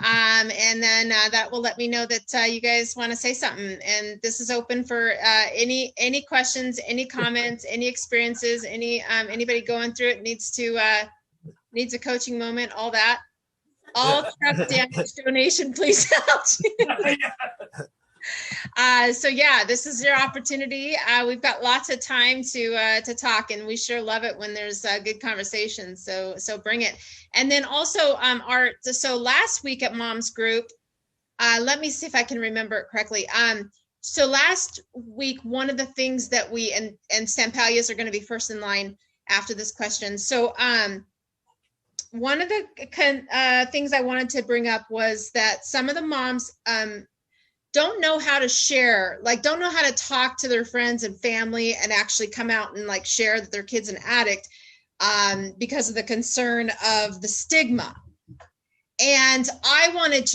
And then that will let me know that you guys want to say something. And this is open for any questions, any comments, any experiences, anybody going through it needs a coaching moment, all that. All truck damage donation, please help. So yeah, this is your opportunity. We've got lots of time to talk, and we sure love it when there's good conversation. So bring it. And then also, Art. So last week at Mom's Group, let me see if I can remember it correctly. So last week, one of the things that we and Stampalias are going to be first in line after this question. So one of the things I wanted to bring up was that some of the moms don't know how to share, don't know how to talk to their friends and family and actually come out and share that their kid's an addict because of the concern of the stigma. And I wanted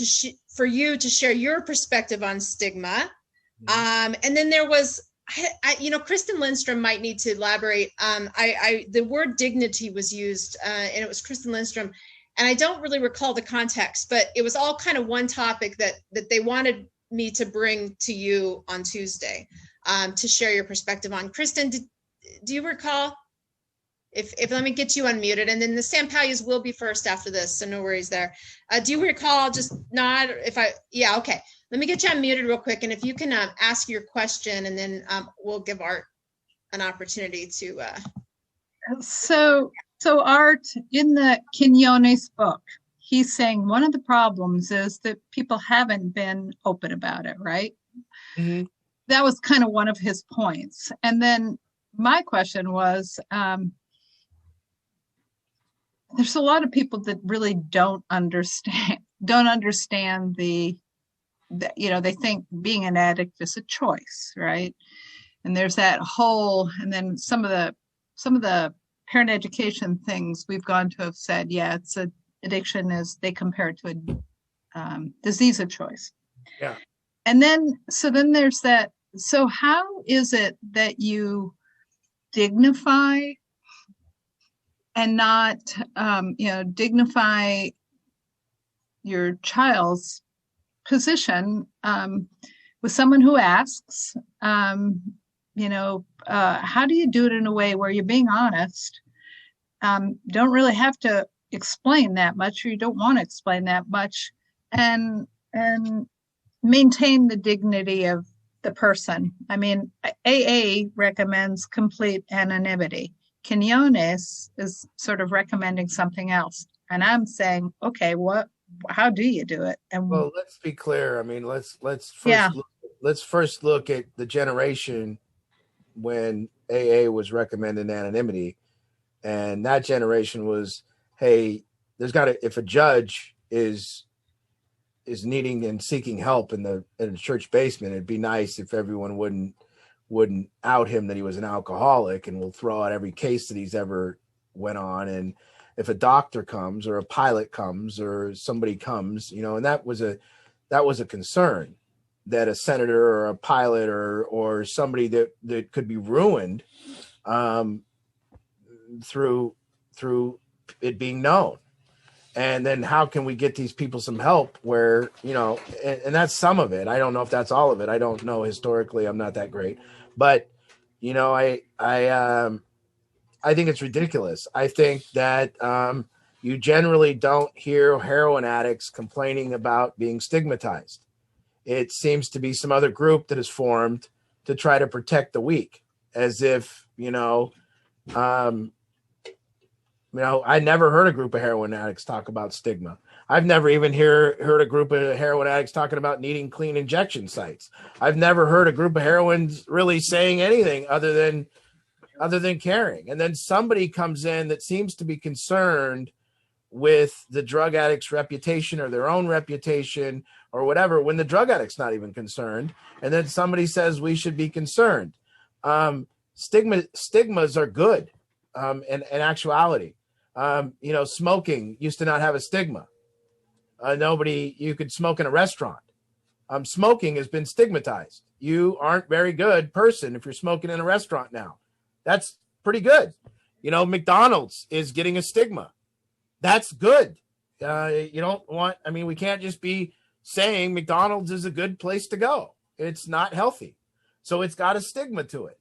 for you to share your perspective on stigma. And then there was, Kristen Lindstrom might need to elaborate. The word dignity was used, and it was Kristen Lindstrom. And I don't really recall the context, but it was all kind of one topic that they wanted me to bring to you on Tuesday to share your perspective on. Kristen, do you recall? If let me get you unmuted, and then the Stampalias will be first after this, so no worries there. Do you recall? Just nod. Yeah, okay. Let me get you unmuted real quick, and if you can ask your question, and then we'll give Art an opportunity to. So Art, in the Quinones book, he's saying one of the problems is that people haven't been open about it, right? Mm-hmm. That was kind of one of his points. And then my question was, there's a lot of people that really don't understand they think being an addict is a choice, right? And there's that whole, and then some of the parent education things we've gone to have said, yeah, it's a addiction as they compare it to a disease of choice. Yeah. And then there's that. So how is it that you dignify and not, dignify your child's position with someone who asks, how do you do it in a way where you're being honest, don't really have to explain that much, or you don't want to explain that much, and maintain the dignity of the person. I mean, AA recommends complete anonymity. Quinones is sort of recommending something else, and I'm saying, okay, how do you do it? And well, let's be clear. I mean, let's first look at the generation when AA was recommending anonymity, and that generation was, hey, if a judge is needing and seeking help in a church basement, it'd be nice if everyone wouldn't out him that he was an alcoholic, and will throw out every case that he's ever went on. And if a doctor comes or a pilot comes or somebody comes, and that was a concern, that a senator or a pilot or somebody that could be ruined through it being known. And then how can we get these people some help where, and that's some of it. I don't know if that's all of it. I don't know historically. I'm not that great, but I think it's ridiculous. I think that you generally don't hear heroin addicts complaining about being stigmatized. It seems to be some other group that is formed to try to protect the weak, as if, I never heard a group of heroin addicts talk about stigma. I've never even heard a group of heroin addicts talking about needing clean injection sites. I've never heard a group of heroines really saying anything other than other than caring. And then somebody comes in that seems to be concerned with the drug addict's reputation or their own reputation or whatever, when the drug addict's not even concerned. And then somebody says we should be concerned. Stigmas are good in actuality. Smoking used to not have a stigma. You could smoke in a restaurant. Smoking has been stigmatized. You aren't very good person if you're smoking in a restaurant now. That's pretty good. McDonald's is getting a stigma. That's good. We can't just be saying McDonald's is a good place to go. It's not healthy. So it's got a stigma to it.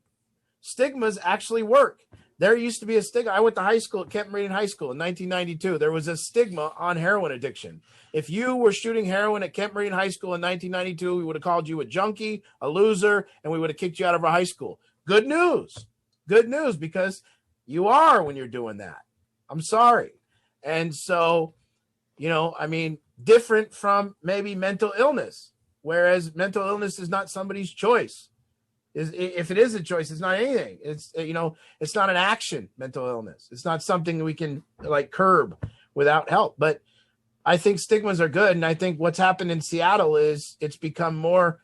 Stigmas actually work. There used to be a stigma. I went to high school at Kent Meridian High School in 1992. There was a stigma on heroin addiction. If you were shooting heroin at Kent Meridian High School in 1992, we would have called you a junkie, a loser, and we would have kicked you out of our high school. Good news. Good news, because you are when you're doing that. I'm sorry. And so, different from maybe mental illness, whereas mental illness is not somebody's choice. If it is a choice, it's not anything. It's not an action, mental illness. It's not something we can curb without help. But I think stigmas are good. And I think what's happened in Seattle is it's become more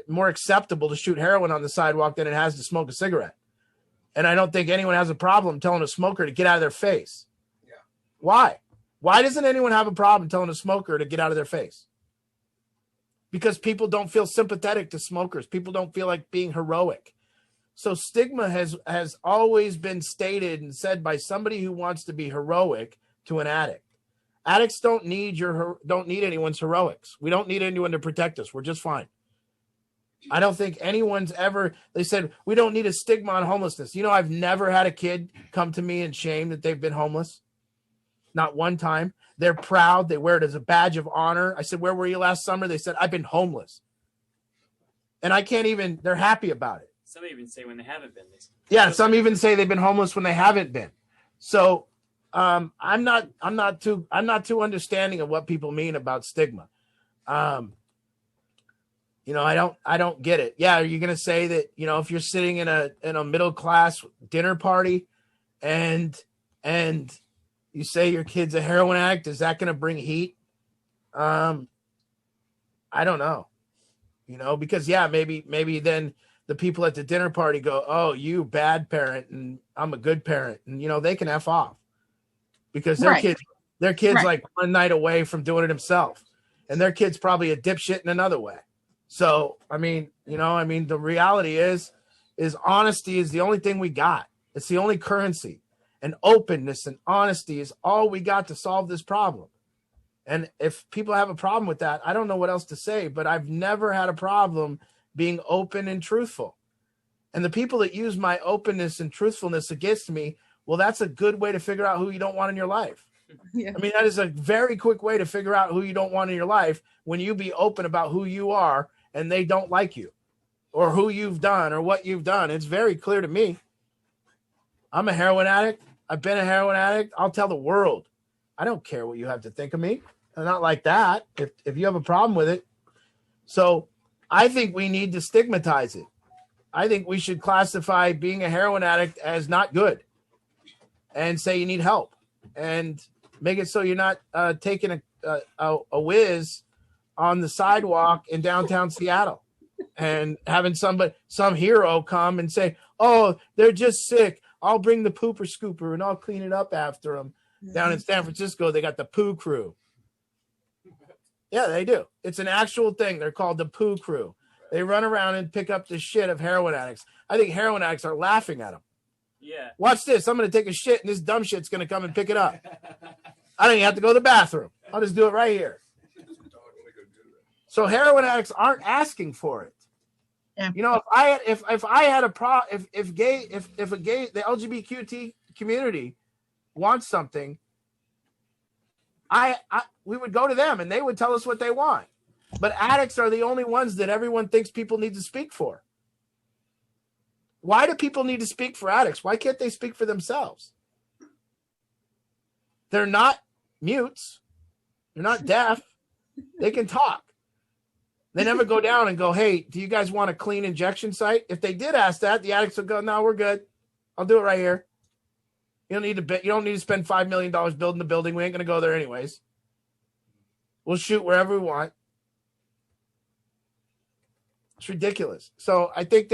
acceptable to shoot heroin on the sidewalk than it has to smoke a cigarette. And I don't think anyone has a problem telling a smoker to get out of their face. Yeah. Why? Why doesn't anyone have a problem telling a smoker to get out of their face? Because people don't feel sympathetic to smokers. People don't feel like being heroic. So stigma has always been stated and said by somebody who wants to be heroic to an addict. Addicts don't need anyone's heroics. We don't need anyone to protect us. We're just fine. I don't think anyone's ever, they said, we don't need a stigma on homelessness. I've never had a kid come to me in shame that they've been homeless. Not one time. They're proud. They wear it as a badge of honor. I said, where were you last summer? They said, I've been homeless. And they're happy about it. Some even say when they haven't been. Yeah, some even say they've been homeless when they haven't been. So I'm not too understanding of what people mean about stigma. I don't get it. Yeah, are you going to say that, if you're sitting in a middle class dinner party and you say your kid's a heroin addict, is that going to bring heat? I don't know. Because maybe then the people at the dinner party go, "Oh, you bad parent and I'm a good parent." And they can F off. Because their kid's right. Like one night away from doing it himself. And their kid's probably a dipshit in another way. So, the reality is honesty is the only thing we got. It's the only currency. And openness and honesty is all we got to solve this problem. And if people have a problem with that, I don't know what else to say, but I've never had a problem being open and truthful. And the people that use my openness and truthfulness against me, well, that's a good way to figure out who you don't want in your life. Yeah. That is a very quick way to figure out who you don't want in your life, when you be open about who you are and they don't like you or who you've done or what you've done. It's very clear to me. I'm a heroin addict. I've been a heroin addict. I'll tell the world. I don't care what you have to think of me. I'm not like that. If you have a problem with it. So I think we need to stigmatize it. I think we should classify being a heroin addict as not good and say you need help and make it so you're not taking a whiz on the sidewalk in downtown Seattle and having some hero come and say, "Oh, they're just sick. I'll bring the pooper scooper and I'll clean it up after them." Down in San Francisco, they got the poo crew. Yeah, they do. It's an actual thing. They're called the poo crew. They run around and pick up the shit of heroin addicts. I think heroin addicts are laughing at them. Yeah. Watch this. I'm going to take a shit and this dumb shit's going to come and pick it up. I don't even have to go to the bathroom. I'll just do it right here. So heroin addicts aren't asking for it. Yeah. If I had a problem, if the LGBTQ community wants something, we would go to them and they would tell us what they want. But addicts are the only ones that everyone thinks people need to speak for. Why do people need to speak for addicts? Why can't they speak for themselves? They're not mutes. They're not deaf. They can talk. They never go down and go, hey, do you guys want a clean injection site? If they did ask that, the addicts would go, no, we're good. I'll do it right here. You don't need to spend $5 million building the building. We ain't going to go there anyways. We'll shoot wherever we want. It's ridiculous. So I think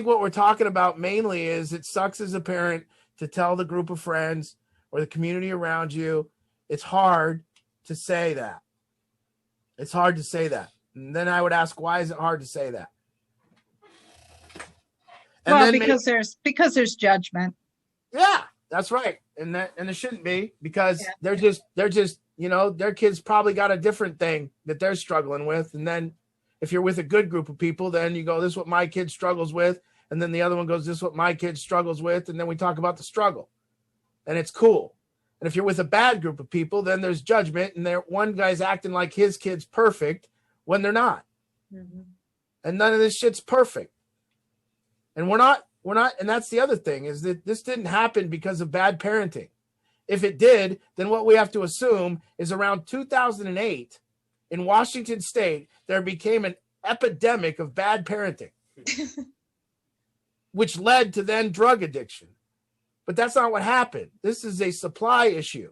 what we're talking about mainly is it sucks as a parent to tell the group of friends or the community around you. It's hard to say that. It's hard to say that. And then I would ask, why is it hard to say that? And well, because there's judgment. Yeah, that's right. And there shouldn't be, because they're just, their kids probably got a different thing that they're struggling with. And then if you're with a good group of people, then you go, this is what my kid struggles with. And then the other one goes, this is what my kid struggles with. And then we talk about the struggle, and it's cool. And if you're with a bad group of people, then there's judgment, and one guy's acting like his kid's perfect when they're not. Mm-hmm. And none of this shit's perfect. And we're not, and that's the other thing, is that this didn't happen because of bad parenting. If it did, then what we have to assume is around 2008 in Washington State, there became an epidemic of bad parenting, which led to then drug addiction. But that's not what happened. This is a supply issue.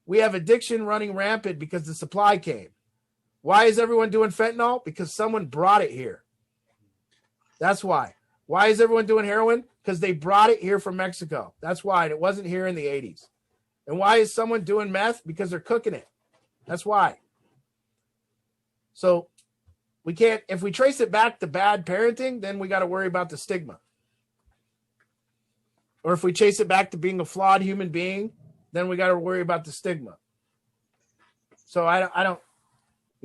We have addiction running rampant because the supply came. Why is everyone doing fentanyl? Because someone brought it here. That's why. Why is everyone doing heroin? Because they brought it here from Mexico. That's why. And it wasn't here in the 80s. And why is someone doing meth? Because they're cooking it. That's why. So we can't, if we trace it back to bad parenting, then we got to worry about the stigma. Or if we chase it back to being a flawed human being, then we got to worry about the stigma. So I don't,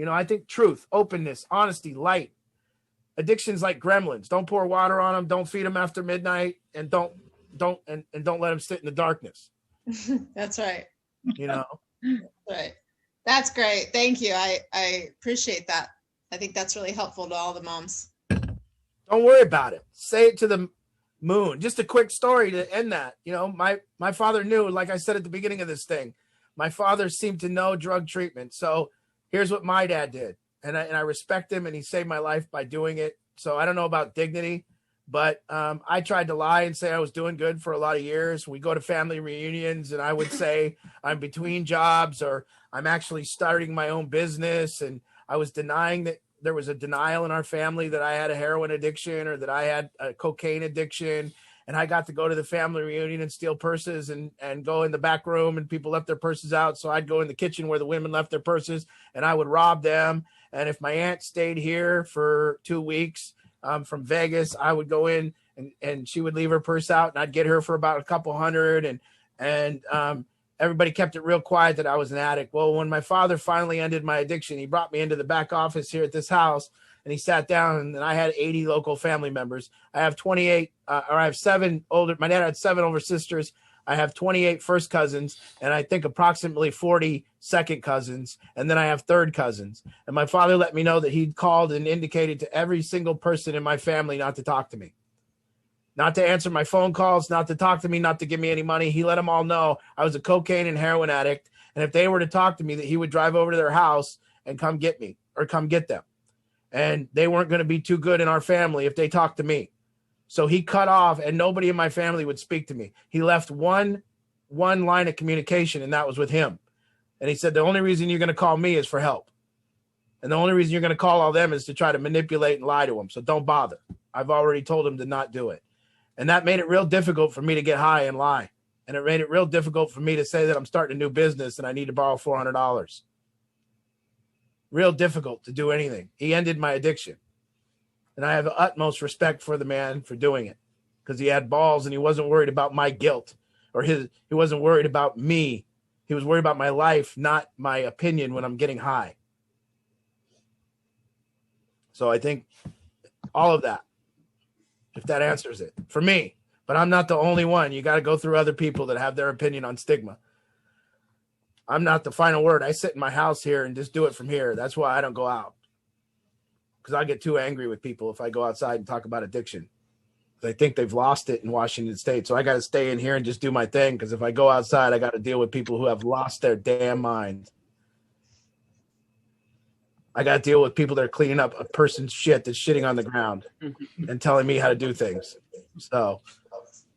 I think truth, openness, honesty, light. Addictions like gremlins. Don't pour water on them. Don't feed them after midnight, and don't let them sit in the darkness. That's right. Right. That's great. Thank you. I appreciate that. I think that's really helpful to all the moms. Don't worry about it. Say it to the moon. Just a quick story to end that. My father knew, like I said at the beginning of this thing, my father seemed to know drug treatment. So here's what my dad did. And I respect him, and he saved my life by doing it. So I don't know about dignity, but I tried to lie and say I was doing good for a lot of years. We go to family reunions, and I would say I'm between jobs, or I'm actually starting my own business. And I was denying that there was a denial in our family that I had a heroin addiction or that I had a cocaine addiction. And I got to go to the family reunion and steal purses and go in the back room, and people left their purses out. So I'd go in the kitchen where the women left their purses, and I would rob them. And if my aunt stayed here for 2 weeks from Vegas, I would go in and she would leave her purse out, and I'd get her for about a couple hundred. And everybody kept it real quiet that I was an addict. Well, when my father finally ended my addiction, he brought me into the back office here at this house, and he sat down, and I had 80 local family members. I have 28, or I have 7 older. My dad had 7 older sisters. I have 28 first cousins, and I think approximately 40 second cousins. And then I have third cousins. And my father let me know that he'd called and indicated to every single person in my family not to talk to me, not to answer my phone calls, not to talk to me, not to give me any money. He let them all know I was a cocaine and heroin addict. And if they were to talk to me, that he would drive over to their house and come get me or come get them. And they weren't going to be too good in our family if they talked to me. So he cut off, and nobody in my family would speak to me. He left one line of communication, and that was with him. And he said, the only reason you're going to call me is for help. And the only reason you're going to call all them is to try to manipulate and lie to them. So don't bother. I've already told him to not do it. And that made it real difficult for me to get high and lie. And it made it real difficult for me to say that I'm starting a new business and I need to borrow $400. Real difficult to do anything. He ended my addiction. And I have the utmost respect for the man for doing it, because he had balls and he wasn't worried about my guilt or he wasn't worried about me. He was worried about my life, not my opinion when I'm getting high. So I think all of that, if that answers it for me, but I'm not the only one. You got to go through other people that have their opinion on stigma. I'm not the final word. I sit in my house here and just do it from here. That's why I don't go out. Because I get too angry with people if I go outside and talk about addiction. They think they've lost it in Washington State. So I got to stay in here and just do my thing. Because if I go outside, I got to deal with people who have lost their damn minds. I got to deal with people that are cleaning up a person's shit that's shitting on the ground and telling me how to do things. So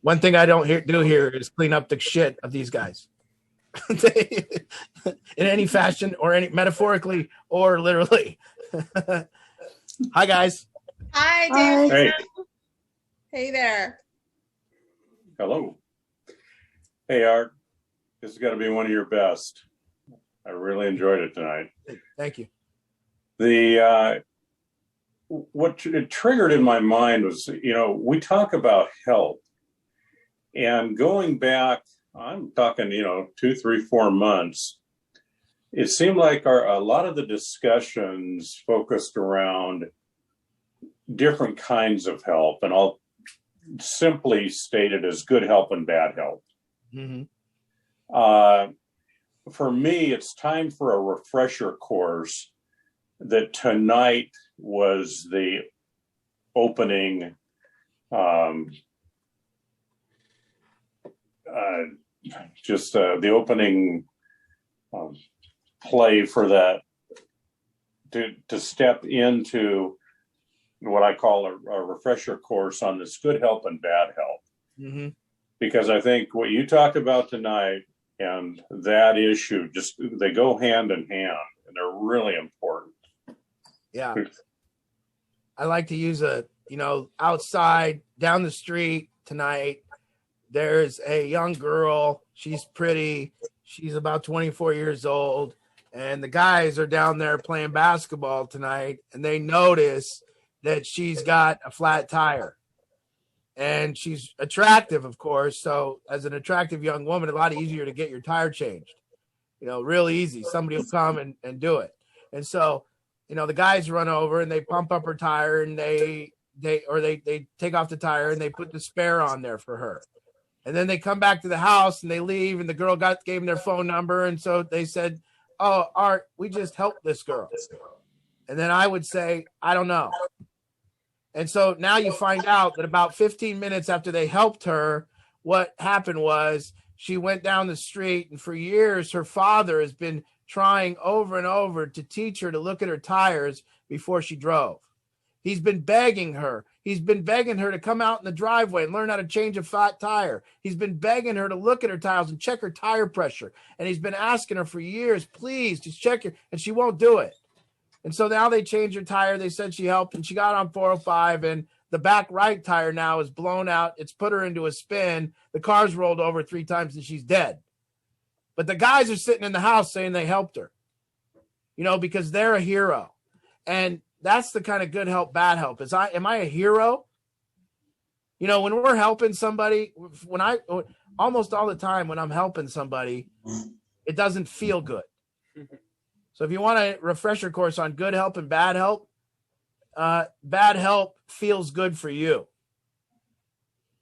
one thing I don't do here is clean up the shit of these guys in any fashion or any metaphorically or literally. Hi, guys. Hi, David. Hey. Hey there. Hello. Hey, Art. This is going to be one of your best. I really enjoyed it tonight. Thank you. What it triggered in my mind was, we talk about help, and going back, I'm talking, 2, 3, 4 months, it seemed like a lot of the discussions focused around different kinds of help, and I'll simply state it as good help and bad help. Mm-hmm. For me, it's time for a refresher course that tonight was the opening the opening play for that to step into what I call a refresher course on this good help and bad help. Mm-hmm. Because I think what you talked about tonight and that issue, they go hand in hand, and they're really important. Yeah. I like to use outside down the street tonight, there's a young girl. She's pretty. She's about 24 years old. And the guys are down there playing basketball tonight, and they notice that she's got a flat tire. And she's attractive, of course. So as an attractive young woman, a lot easier to get your tire changed. Real easy. Somebody will come and do it. And so, the guys run over and they pump up her tire, and they take off the tire and they put the spare on there for her. And then they come back to the house and they leave, and the girl gave them their phone number. And so they said, "Oh, Art, we just helped this girl." And then I would say, "I don't know." And so now you find out that about 15 minutes after they helped her, what happened was she went down the street, and for years her father has been trying over and over to teach her to look at her tires before she drove. He's been begging her. He's been begging her to come out in the driveway and learn how to change a flat tire. He's been begging her to look at her tires and check her tire pressure. And he's been asking her for years, please, just check her. And she won't do it. And so now they changed her tire. They said she helped, and she got on 405, and the back right tire now is blown out. It's put her into a spin. The car's rolled over 3 times, and she's dead. But the guys are sitting in the house saying they helped her, because they're a hero. And that's the kind of good help, bad help. Am I a hero? When we're helping somebody, almost all the time when I'm helping somebody, it doesn't feel good. So if you want a refresher course on good help and bad help feels good for you.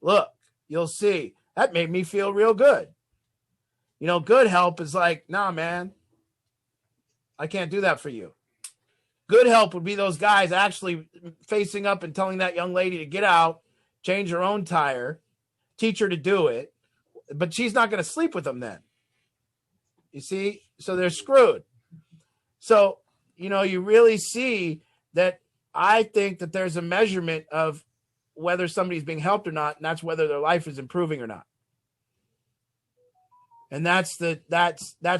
Look, you'll see. That made me feel real good. Good help is like, nah, man, I can't do that for you. Good help would be those guys actually facing up and telling that young lady to get out, change her own tire, teach her to do it, but she's not going to sleep with them then. You see? So they're screwed. So, you really see that. I think that there's a measurement of whether somebody's being helped or not, and that's whether their life is improving or not. And that's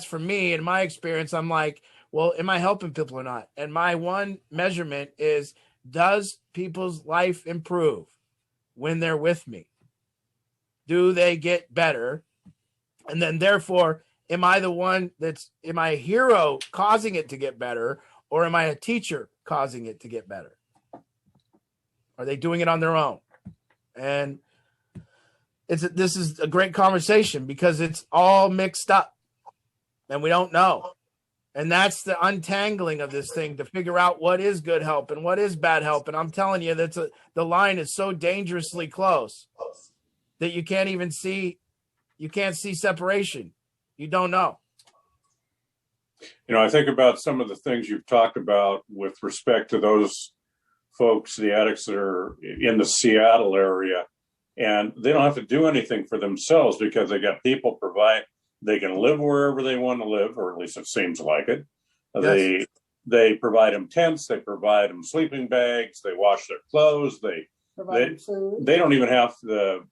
for me, in my experience, I'm like, well, am I helping people or not? And my one measurement is, does people's life improve when they're with me? Do they get better? And then therefore, am I a hero causing it to get better, or am I a teacher causing it to get better? Are they doing it on their own? And this is a great conversation because it's all mixed up and we don't know. And that's the untangling of this thing, to figure out what is good help and what is bad help. And I'm telling you, the line is so dangerously close that you can't see separation. You don't know. I think about some of the things you've talked about with respect to those folks, the addicts that are in the Seattle area, and they don't have to do anything for themselves because they got people provide. They can live wherever they want to live, or at least it seems like it. Yes. They provide them tents. They provide them sleeping bags. They wash their clothes. They food. They don't even have the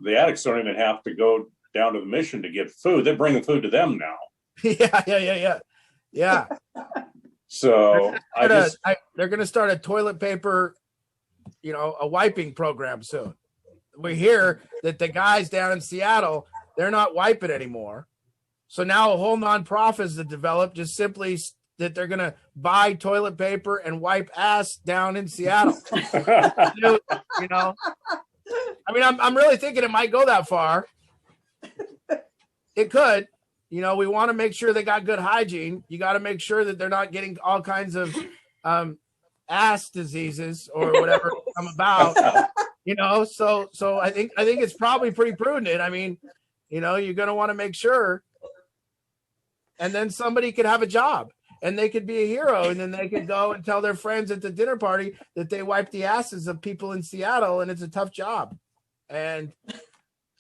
addicts don't even have to go down to the mission to get food. They're bringing food to them now. Yeah. So they're going to start a toilet paper, a wiping program soon. We hear that the guys down in Seattle, they're not wiping anymore. So now a whole nonprofit is developed just simply that they're going to buy toilet paper and wipe ass down in Seattle. I mean, I'm really thinking it might go that far. It could. We want to make sure they got good hygiene. You got to make sure that they're not getting all kinds of ass diseases or whatever come about. So I think it's probably pretty prudent. I mean, you're going to want to make sure. And then somebody could have a job and they could be a hero. And then they could go and tell their friends at the dinner party that they wiped the asses of people in Seattle and it's a tough job. And,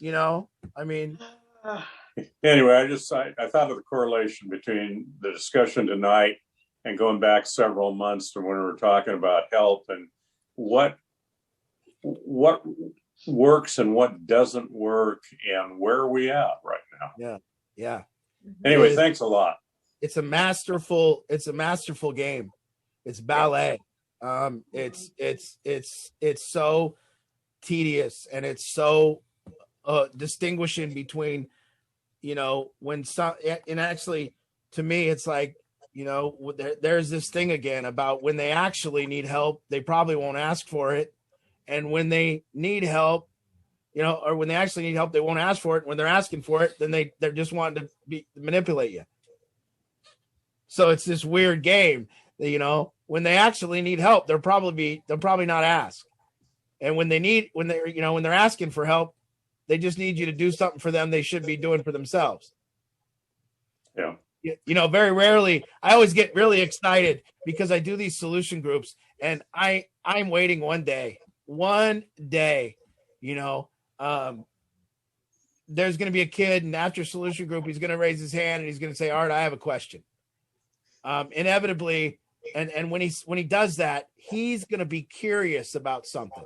I mean. Anyway, I thought of the correlation between the discussion tonight and going back several months to when we were talking about health and what works and what doesn't work and where are we at right now. Yeah. Anyway, thanks a lot. It's a masterful game. It's ballet. It's so tedious and it's so distinguishing between when some, and actually to me it's like there's this thing again about when they actually need help they probably won't ask for it, and when they need help or when they actually need help they won't ask for it. When they're asking for it, then they're just wanting to manipulate you. So it's this weird game that, when they actually need help they'll probably not ask, and when they're asking for help they just need you to do something for them they should be doing for themselves. Yeah. Very rarely, I always get really excited because I do these solution groups and I'm waiting one day, there's going to be a kid and after solution group, he's going to raise his hand and he's going to say, Art, I have a question. Inevitably. And when he does that, he's going to be curious about something.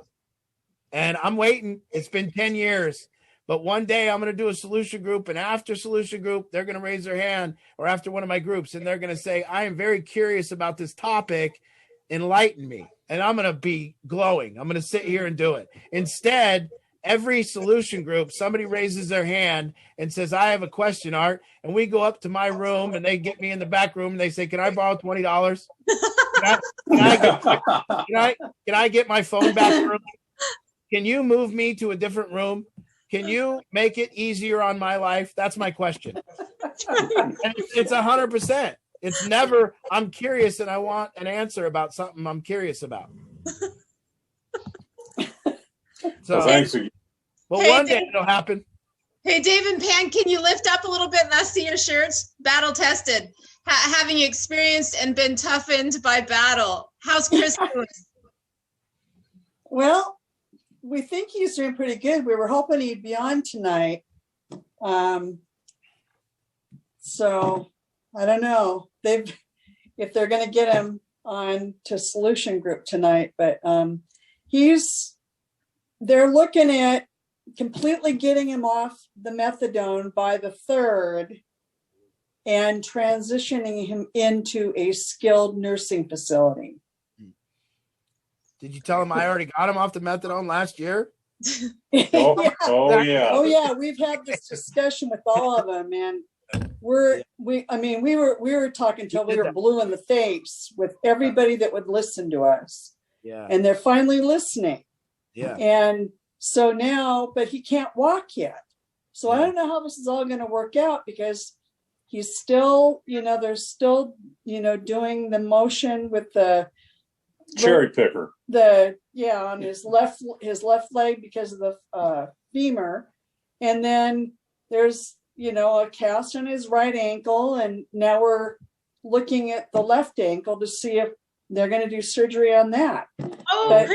And I'm waiting. It's been 10 years. But one day I'm going to do a solution group, and after solution group, they're going to raise their hand, or after one of my groups, and they're going to say, I am very curious about this topic. Enlighten me. And I'm going to be glowing. I'm going to sit here and do it. Instead, every solution group, somebody raises their hand and says, I have a question, Art. And we go up to my room and they get me in the back room and they say, can I borrow $20? Can I get my phone back early? Can you move me to a different room? Can you make it easier on my life? That's my question. And it's 100%. It's never, I'm curious and I want an answer about something I'm curious about. So, thanks. Well, one day it'll happen. Hey, Dave and Pan, can you lift up a little bit? Let's see your shirts. Battle tested. Having experienced and been toughened by battle. How's Chris doing? Well, we think he's doing pretty good. We were hoping he'd be on tonight. So I don't know. If they're going to get him on to solution group tonight, but they're looking at completely getting him off the methadone by the 3rd and transitioning him into a skilled nursing facility. Did you tell him I already got him off the methadone last year? Yeah. Oh yeah. We've had this discussion with all of them, and we were talking till we were blue in the face with everybody that would listen to us. Yeah. And they're finally listening. Yeah. And so now, but he can't walk yet. So I don't know how this is all going to work out, because he's still, they're still, doing the motion with the cherry picker. On his left leg because of the femur. And then there's, a cast on his right ankle. And now we're looking at the left ankle to see if they're going to do surgery on that. Oh,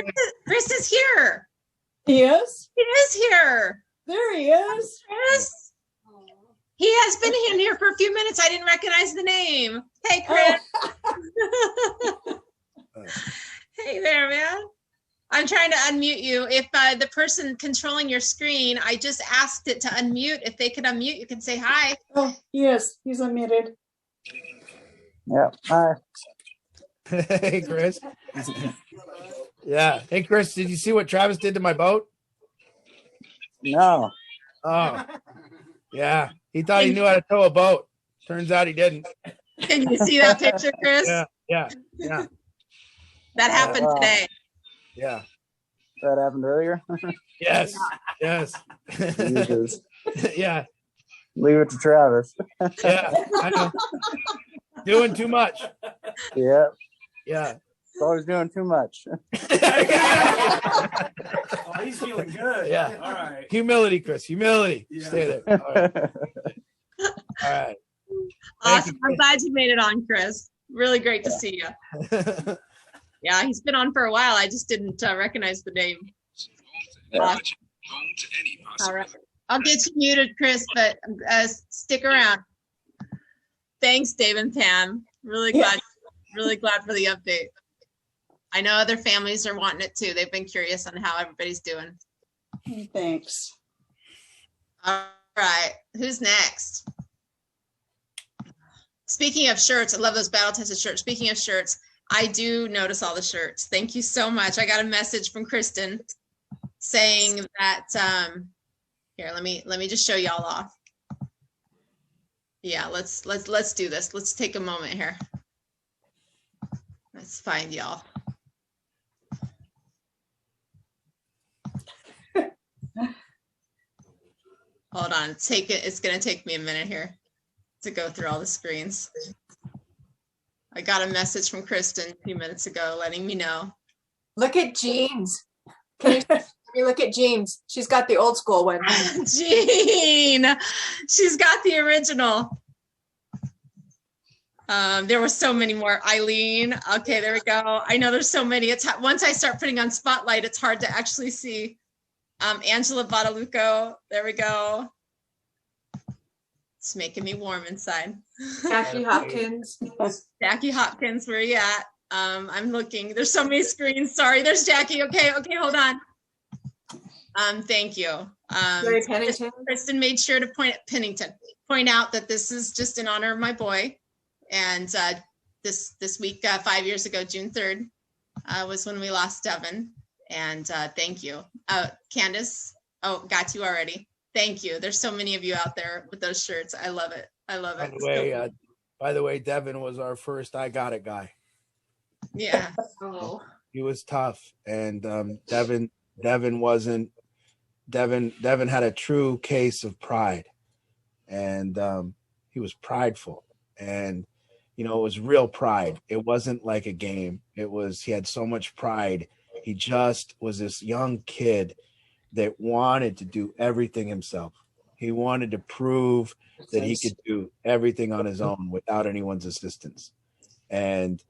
Chris is here. He is? He is here. There he is. Chris. He has been in here for a few minutes. I didn't recognize the name. Hey, Chris. Hey there, man. I'm trying to unmute you. If the person controlling your screen, I just asked it to unmute. If they could unmute, you can say hi. Oh, yes, he's unmuted. Yeah. Hi. Hey, Chris. Yeah. Hey, Chris, did you see what Travis did to my boat? No. Oh, yeah. He thought he knew how to tow a boat. Turns out he didn't. Can you see that picture, Chris? Yeah. That happened today. Yeah. That happened earlier? Yes. Jesus. Yeah. Leave it to Travis. Yeah. I know. Doing too much. Yeah. Yeah. Always doing too much. Oh, he's feeling good. Yeah. All right. Humility, Chris. Humility. Yeah. Stay there. All right. All right. Awesome. I'm glad you made it on, Chris. Really great to see you. Yeah, he's been on for a while. I just didn't recognize the name. Awesome. All right. I'll get you muted, Chris, but stick around. Thanks, Dave and Pam. Really glad for the update. I know other families are wanting it too. They've been curious on how everybody's doing. Thanks. All right. Who's next? Speaking of shirts, I love those battle tested shirts. Speaking of shirts, I do notice all the shirts. Thank you so much. I got a message from Kristen saying that here, let me just show y'all off. Yeah, let's do this. Let's take a moment here. Let's find y'all. Hold on, it's gonna take me a minute here to go through all the screens. I got a message from Kristen a few minutes ago letting me know. Look at Jean's. Can you look at Jean's? She's got the old school one. Jean, she's got the original. There were so many more. Eileen. Okay, there we go. I know there's so many. It's once I start putting on Spotlight, it's hard to actually see. Angela Badalucco. There we go. It's making me warm inside. Jackie Hopkins. Jackie Hopkins, where are you at? I'm looking. There's so many screens. Sorry, there's Jackie. Okay, hold on. Thank you. Larry Pennington. Kristen made sure to point out that this is just in honor of my boy. And this week, 5 years ago, June 3rd, was when we lost Devin. And thank you. Candace, got you already. Thank you. There's so many of you out there with those shirts. I love it. By the way, Devin was our first I Got It guy. Yeah. He was tough. And Devin had a true case of pride. And he was prideful. And it was real pride. It wasn't like a game. He had so much pride. He just was this young kid that wanted to do everything himself. He wanted to prove that he could do everything on his own without anyone's assistance. And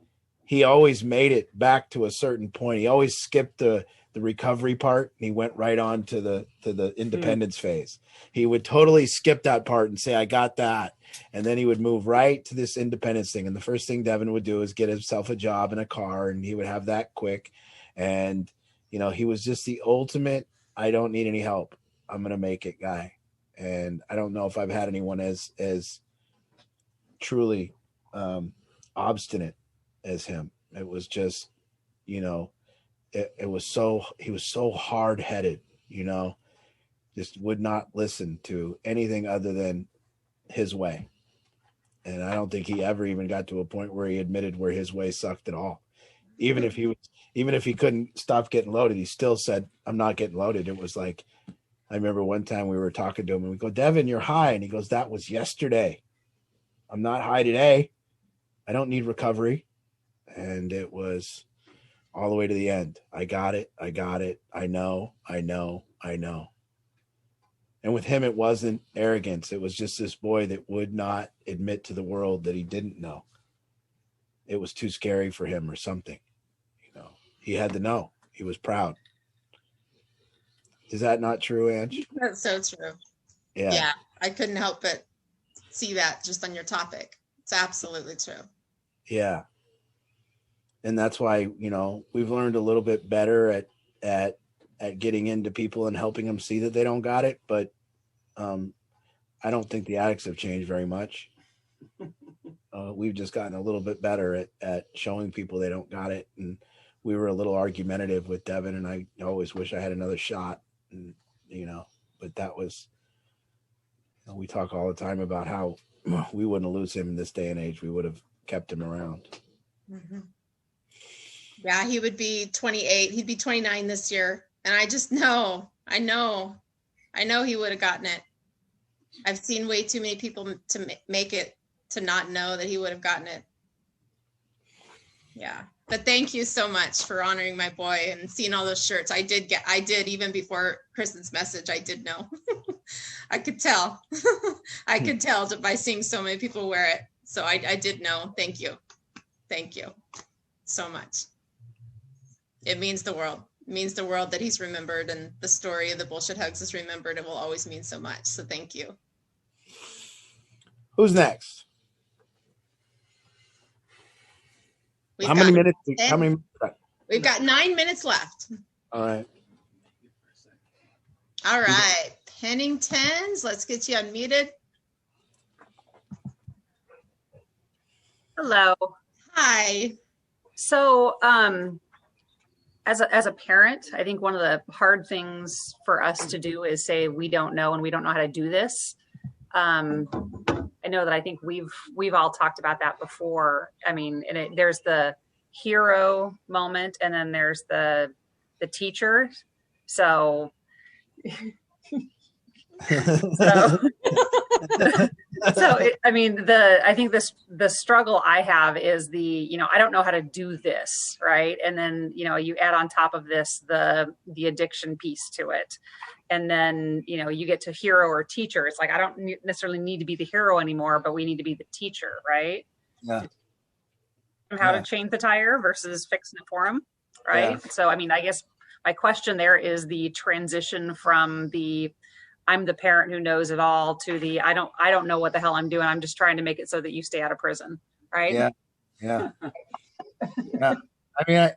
he always made it back to a certain point. He always skipped the recovery part and he went right on to the independence phase. He would totally skip that part and say, I got that. And then he would move right to this independence thing. And the first thing Devin would do is get himself a job in a car, and he would have that quick. And, he was just the ultimate, I don't need any help, I'm going to make it guy. And I don't know if I've had anyone as truly obstinate as him. It was just, he was so hard-headed, just would not listen to anything other than his way. And I don't think he ever even got to a point where he admitted where his way sucked at all. Even if he couldn't stop getting loaded, he still said, I'm not getting loaded. It was like, I remember one time we were talking to him and we go, Devin, you're high. And he goes, that was yesterday. I'm not high today. I don't need recovery. And it was all the way to the end. I got it. I know. And with him, it wasn't arrogance. It was just this boy that would not admit to the world that he didn't know. It was too scary for him or something. He had to know. He was proud. Is that not true, Ange? That's so true. Yeah. I couldn't help but see that just on your topic. It's absolutely true. Yeah. And that's why, you know, we've learned a little bit better at getting into people and helping them see that they don't got it. But I don't think the addicts have changed very much. We've just gotten a little bit better at showing people they don't got it. And we were a little argumentative with Devin, and I always wish I had another shot. And, you know, but that was, you know, we talk all the time about how we wouldn't lose him in this day and age. We would have kept him around. Mm-hmm. Yeah, he would be 28. He'd be 29 this year. And I just know, I know he would have gotten it. I've seen way too many people to make it to not know that he would have gotten it. Yeah. But thank you so much for honoring my boy and seeing all those shirts. I did even before Kristen's message, I did know. I could tell. I could tell by seeing so many people wear it. So I did know. Thank you. Thank you so much. It means the world. It means the world that he's remembered, and the story of the Bullshit Hugs is remembered. It will always mean so much. So thank you. Who's next? How many minutes? We've got 9 minutes left. All right. All right. Penningtons, let's get you unmuted. Hello. Hi. So, as a parent, I think one of the hard things for us to do is say we don't know and we don't know how to do this. I know that I think we've all talked about that before. I mean, and there's the hero moment, and then there's the teacher. So, I think the struggle I have is I don't know how to do this, right? And then, you add on top of this the addiction piece to it. And then, you get to hero or teacher. It's like, I don't necessarily need to be the hero anymore, but we need to be the teacher, right? Yeah. How to change the tire versus fixing it for them, right? Yeah. So, I guess my question there is the transition from I'm the parent who knows it all to I don't know what the hell I'm doing. I'm just trying to make it so that you stay out of prison, right? Yeah. Yeah. Yeah.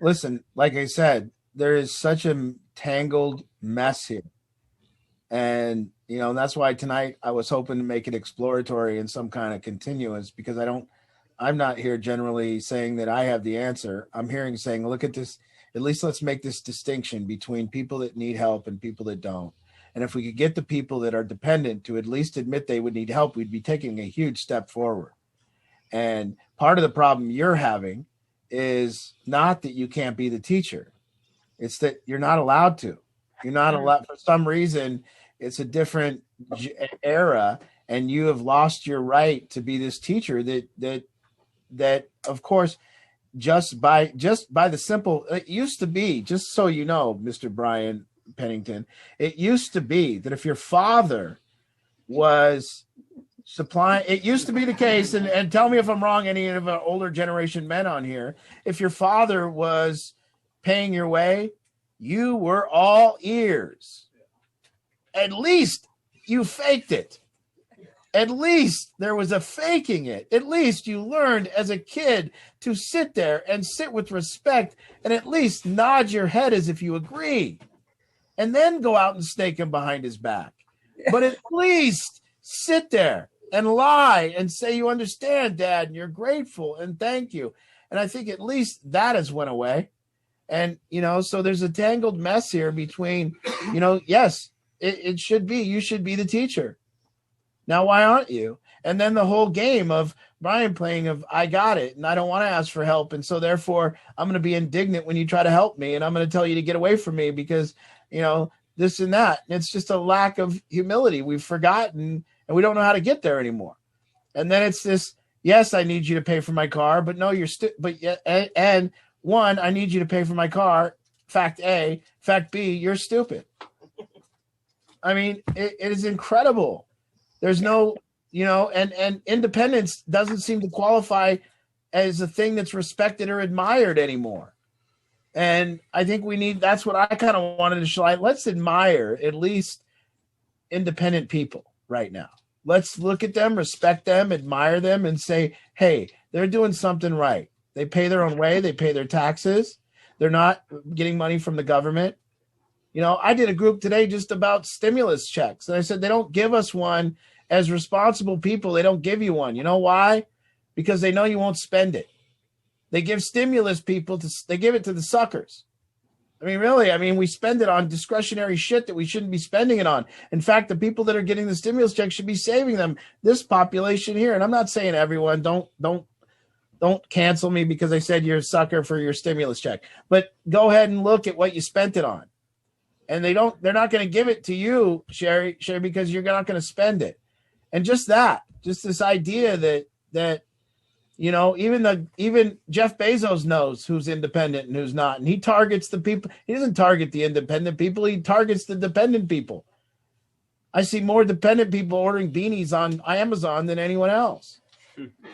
Listen, like I said, there is such a tangled mess here. And, that's why tonight I was hoping to make it exploratory and some kind of continuous, because I'm not here generally saying that I have the answer. I'm saying, look at this. At least let's make this distinction between people that need help and people that don't. And if we could get the people that are dependent to at least admit they would need help, we'd be taking a huge step forward. And part of the problem you're having is not that you can't be the teacher. It's that you're not allowed to. You're not allowed. For some reason, it's a different era, and you have lost your right to be this teacher that of course, just by the simple, it used to be, just so you know, Mr. Brian Pennington, it used to be that if your father was supplying, it used to be the case, and tell me if I'm wrong, any of our older generation men on here, if your father was paying your way, you were all ears. At least you faked it. At least there was a faking it. At least you learned as a kid to sit there and sit with respect and at least nod your head as if you agree, and then go out and stake him behind his back. But at least sit there and lie and say you understand, Dad, and you're grateful and thank you. And I think at least that has went away. And, so there's a tangled mess here between, yes, it should be, you should be the teacher. Now, why aren't you? And then the whole game of Brian playing of I got it and I don't want to ask for help. And so therefore I'm going to be indignant when you try to help me, and I'm going to tell you to get away from me because, this and that. And it's just a lack of humility. We've forgotten and we don't know how to get there anymore. And then it's this, yes, I need you to pay for my car, but no, and one, I need you to pay for my car. Fact A, fact B, you're stupid. It is incredible. There's no, and independence doesn't seem to qualify as a thing that's respected or admired anymore. And I think that's what I kind of wanted to show. Let's admire at least independent people right now. let's look at them, respect them, admire them, and say, hey, they're doing something right. They pay their own way. They pay their taxes. They're not getting money from the government. You know, I did a group today just about stimulus checks. And I said, they don't give us one as responsible people. They don't give you one. You know why? Because they know you won't spend it. They give stimulus people they give it to the suckers. I mean, really, we spend it on discretionary shit that we shouldn't be spending it on. In fact, the people that are getting the stimulus check should be saving them. This population here, and I'm not saying everyone, don't cancel me because I said you're a sucker for your stimulus check. But go ahead and look at what you spent it on. And they're not going to give it to you, Sherry, because you're not going to spend it. And just this idea that you know, even Jeff Bezos knows who's independent and who's not. And he targets the people. He doesn't target the independent people. He targets the dependent people. I see more dependent people ordering beanies on Amazon than anyone else.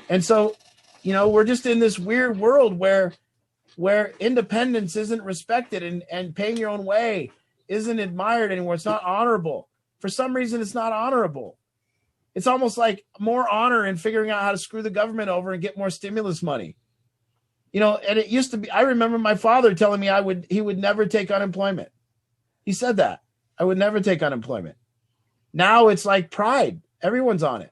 And so, you know, we're just in this weird world where independence isn't respected and paying your own way isn't admired anymore. It's not honorable. For some reason, it's not honorable. It's almost like more honor in figuring out how to screw the government over and get more stimulus money. You know, and it used to be, I remember my father telling me he would never take unemployment. He said that. I would never take unemployment. Now it's like pride. Everyone's on it.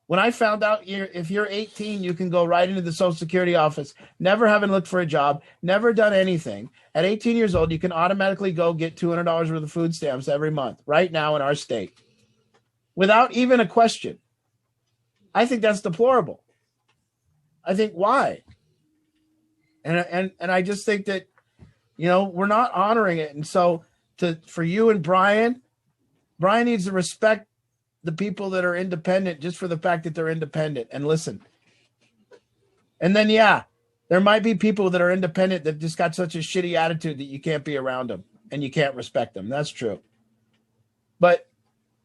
When I found out if you're 18, you can go right into the Social Security office, never having looked for a job, never done anything. At 18 years old, you can automatically go get $200 worth of food stamps every month right now in our state without even a question. I think that's deplorable. I think why? And I just think that, you know, we're not honoring it. And so for you and Brian needs to respect the people that are independent just for the fact that they're independent and listen. And then, yeah, there might be people that are independent that just got such a shitty attitude that you can't be around them and you can't respect them. That's true. But,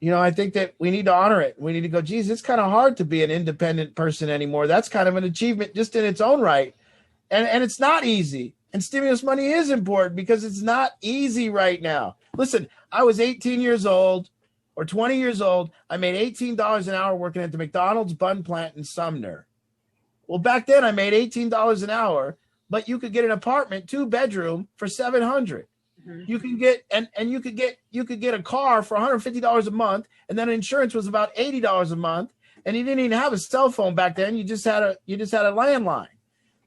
you know, I think that we need to honor it. We need to go, geez, it's kind of hard to be an independent person anymore. That's kind of an achievement just in its own right. And it's not easy. And stimulus money is important because it's not easy right now. Listen, I was 18 years old or 20 years old. I made $18 an hour working at the McDonald's bun plant in Sumner. Well, back then I made $18 an hour, but you could get an apartment, 2-bedroom for $700. You can get you could get a car for $150 a month, and then insurance was about $80 a month, and you didn't even have a cell phone back then. You just had a landline.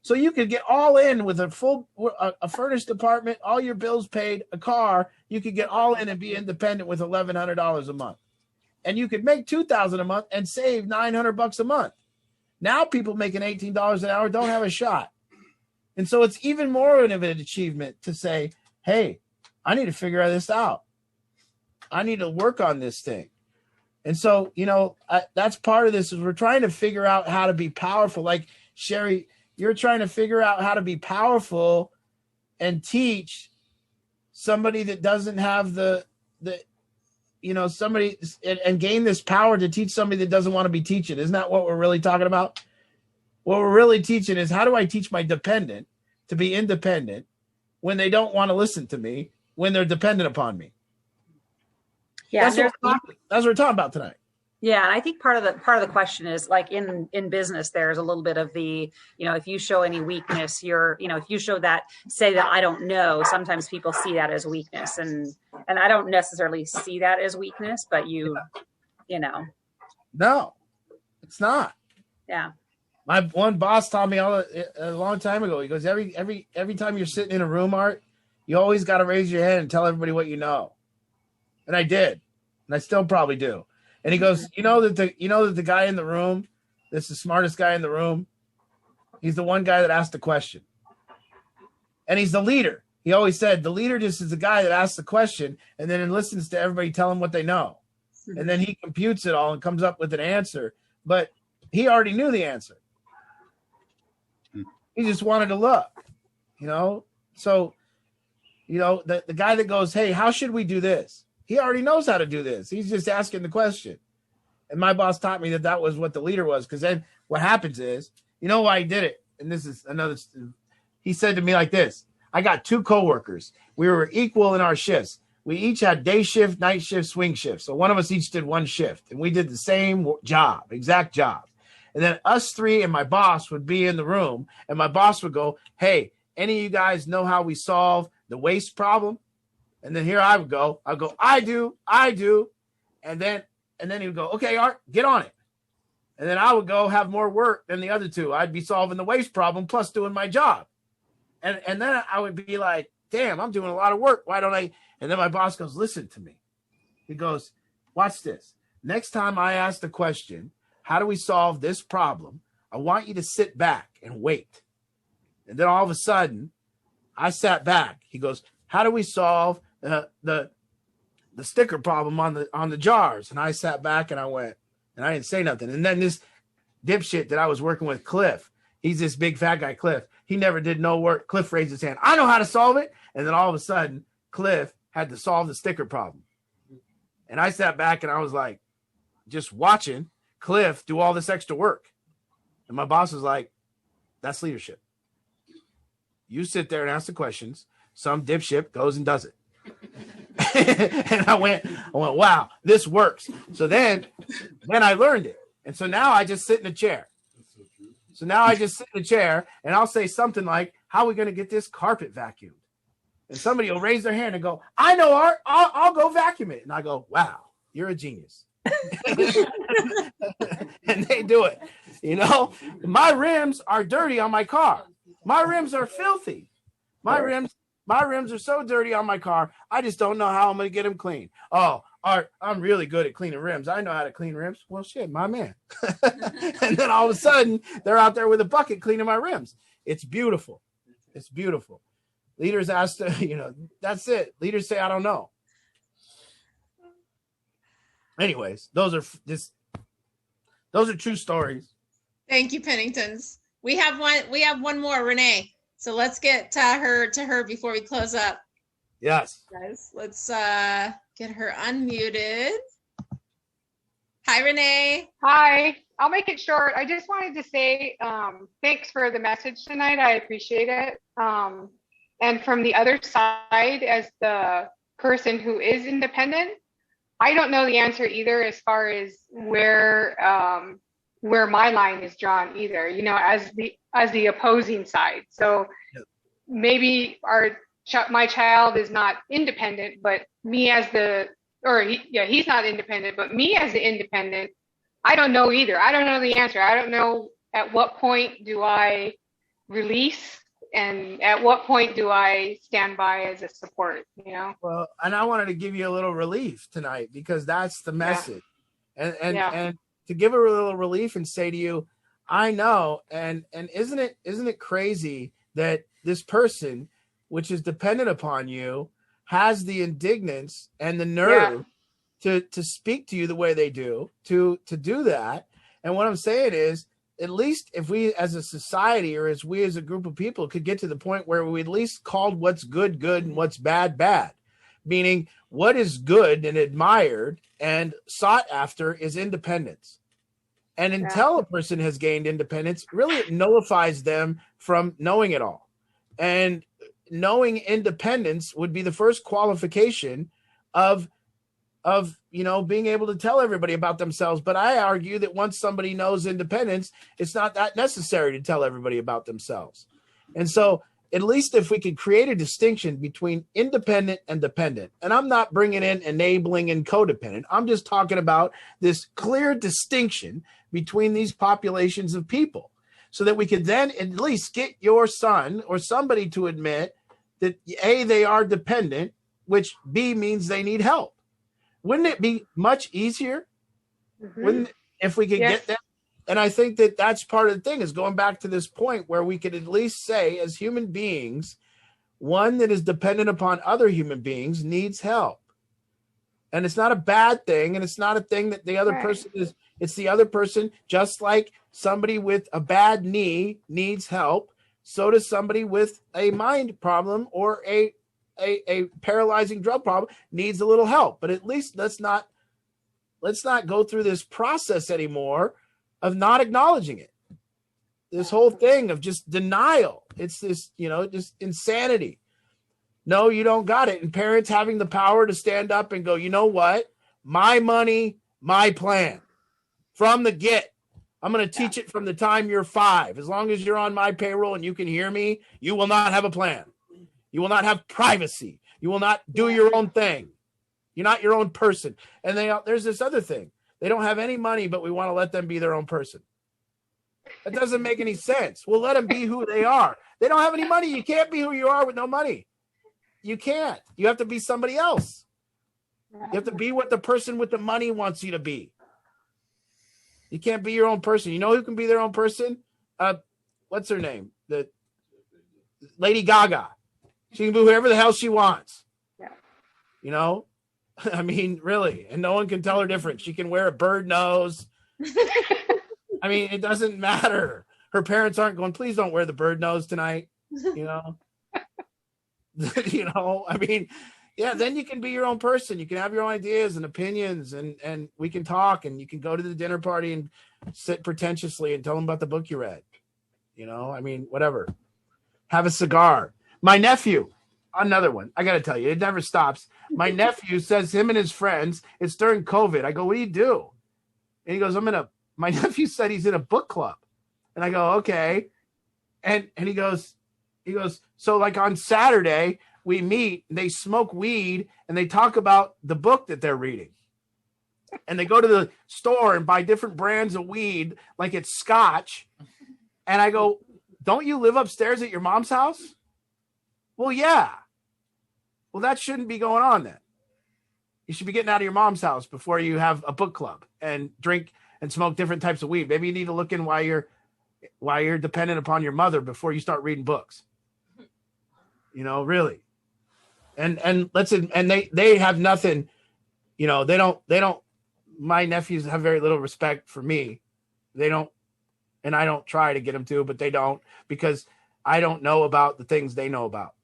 So you could get all in with a furnished apartment, all your bills paid, a car. You could get all in and be independent with $1,100 a month, and you could make $2,000 a month and save $900 a month. Now people making $18 an hour don't have a shot, and so it's even more of an achievement to say, "Hey, I need to figure this out. I need to work on this thing." And so, you know, that's part of this is we're trying to figure out how to be powerful. Like Sherry, you're trying to figure out how to be powerful and teach somebody that doesn't have somebody and gain this power to teach somebody that doesn't want to be teaching. Isn't that what we're really talking about? What we're really teaching is how do I teach my dependent to be independent when they don't want to listen to me, when they're dependent upon me. Yeah, that's what we're talking about tonight. Yeah, and I think part of the question is like in business, there's a little bit of the, you know, if you show any weakness, if you show that, say that I don't know, sometimes people see that as weakness, and I don't necessarily see that as weakness, but you know. No, it's not. Yeah. My one boss taught me a long time ago. He goes, every time you're sitting in a room, Art, you always got to raise your hand and tell everybody what you know. And I did, and I still probably do. And he goes, you know that the guy in the room, that's the smartest guy in the room, he's the one guy that asked the question, and he's the leader. He always said the leader just is the guy that asks the question and then listens to everybody tell him what they know, and then he computes it all and comes up with an answer. But he already knew the answer. He just wanted to look, you know. So, you know, the guy that goes, hey, how should we do this? He already knows how to do this. He's just asking the question. And my boss taught me that was what the leader was. Because then what happens is, you know why he did it? And this is another, he said to me like this, I got 2 coworkers. We were equal in our shifts. we each had day shift, night shift, swing shift. So one of us each did one shift, and we did the same job, exact job. And then us three and my boss would be in the room, and my boss would go, hey, any of you guys know how we solve the waste problem? And then here I would go, I do. And then he would go, okay, Art, get on it. And then I would go have more work than the other two. I'd be solving the waste problem plus doing my job. And then I would be like, damn, I'm doing a lot of work. Why don't I? And then my boss goes, listen to me. He goes, watch this. Next time I ask the question, how do we solve this problem? I want you to sit back and wait. And then all of a sudden, I sat back. He goes, how do we solve the sticker problem on the jars? And I sat back and I went, and I didn't say nothing. And then this dipshit that I was working with, Cliff, he's this big fat guy, Cliff. He never did no work. Cliff raised his hand. I know how to solve it. And then all of a sudden, Cliff had to solve the sticker problem. And I sat back and I was like, just watching Cliff do all this extra work. And my boss was like, that's leadership. You sit there and ask the questions. Some dipshit goes and does it. And I went, wow, this works. So then I learned it. And so now I just sit in a chair. So now I just sit in a chair and I'll say something like, how are we going to get this carpet vacuumed? And somebody will raise their hand and go, I know, Art, I'll go vacuum it. And I go, wow, you're a genius. And they do it. You know, my rims are dirty on my car. My rims are filthy. My rims are so dirty on my car. I just don't know how I'm going to get them clean. Oh, Art, I'm really good at cleaning rims. I know how to clean rims. Well, shit, my man. And then all of a sudden, they're out there with a bucket cleaning my rims. It's beautiful. It's beautiful. Leaders ask to, that's it. Leaders say, I don't know. Anyways, those are true stories. Thank you, Penningtons. We have one more, Renee. So let's get to her before we close up. Yes. Guys, let's get her unmuted. Hi, Renee. Hi. I'll make it short. I just wanted to say thanks for the message tonight. I appreciate it. And from the other side, as the person who is independent, I don't know the answer either as far as where my line is drawn either, as the opposing side. So maybe my child is not independent, but me as he's not independent, but me as the independent, I don't know either. I don't know the answer. I don't know at what point do I release and at what point do I stand by as a support, Well, and I wanted to give you a little relief tonight because that's the message. Yeah. And to give a little relief and say to you, I know, and isn't it crazy that this person, which is dependent upon you, has the indignance and the nerve to speak to you the way they do, to do that. And what I'm saying is, at least if we as a society or as we as a group of people could get to the point where we at least called what's good, good, and what's bad, bad, meaning what is good and admired and sought after is independence. And until a person has gained independence, really it nullifies them from knowing it all. And knowing independence would be the first qualification of being able to tell everybody about themselves. But I argue that once somebody knows independence, it's not that necessary to tell everybody about themselves. And so at least if we could create a distinction between independent and dependent, and I'm not bringing in enabling and codependent, I'm just talking about this clear distinction between these populations of people so that we could then at least get your son or somebody to admit that A, they are dependent, which B means they need help. Wouldn't it be much easier if we could get that? And I think that that's part of the thing is going back to this point where we could at least say as human beings, one that is dependent upon other human beings needs help. And it's not a bad thing. And it's not a thing that the other person is. It's the other person, just like somebody with a bad knee needs help. So does somebody with a mind problem or a paralyzing drug problem needs a little help. But at least let's not go through this process anymore of not acknowledging it. This whole thing of just denial. It's this, just insanity. No, you don't got it. And parents having the power to stand up and go, you know what? My money, my plan. From the get. I'm going to teach it from the time you're 5. As long as you're on my payroll and you can hear me, you will not have a plan. You will not have privacy. You will not do your own thing. You're not your own person. And there's this other thing. They don't have any money, but we want to let them be their own person. That doesn't make any sense. We'll let them be who they are. They don't have any money. You can't be who you are with no money. You can't. You have to be somebody else. You have to be what the person with the money wants you to be. You can't be your own person. You know who can be their own person? What's her name? The Lady Gaga. She can be whoever the hell she wants. Yeah. You know? I mean, really. And no one can tell her different. She can wear a bird nose. I mean, it doesn't matter. Her parents aren't going, please don't wear the bird nose tonight. You know? You know, I mean, yeah, then you can be your own person. You can have your own ideas and opinions, and we can talk, and you can go to the dinner party and sit pretentiously and tell them about the book you read. You know, I mean, whatever. Have a cigar. My nephew, another one. I got to tell you, it never stops. My nephew says him and his friends, it's during COVID. I go, what do you do? And he goes, my nephew said he's in a book club. And I go, okay. And he goes, so like on Saturday, we meet, they smoke weed, and they talk about the book that they're reading. And they go to the store and buy different brands of weed, like it's scotch. And I go, don't you live upstairs at your mom's house? Well, yeah. Well, that shouldn't be going on then. You should be getting out of your mom's house before you have a book club and drink and smoke different types of weed. Maybe you need to look in why you're dependent upon your mother before you start reading books. You know, really. And listen, and they have nothing, you know, they don't, my nephews have very little respect for me. They don't, and I don't try to get them to, but they don't, because I don't know about the things they know about.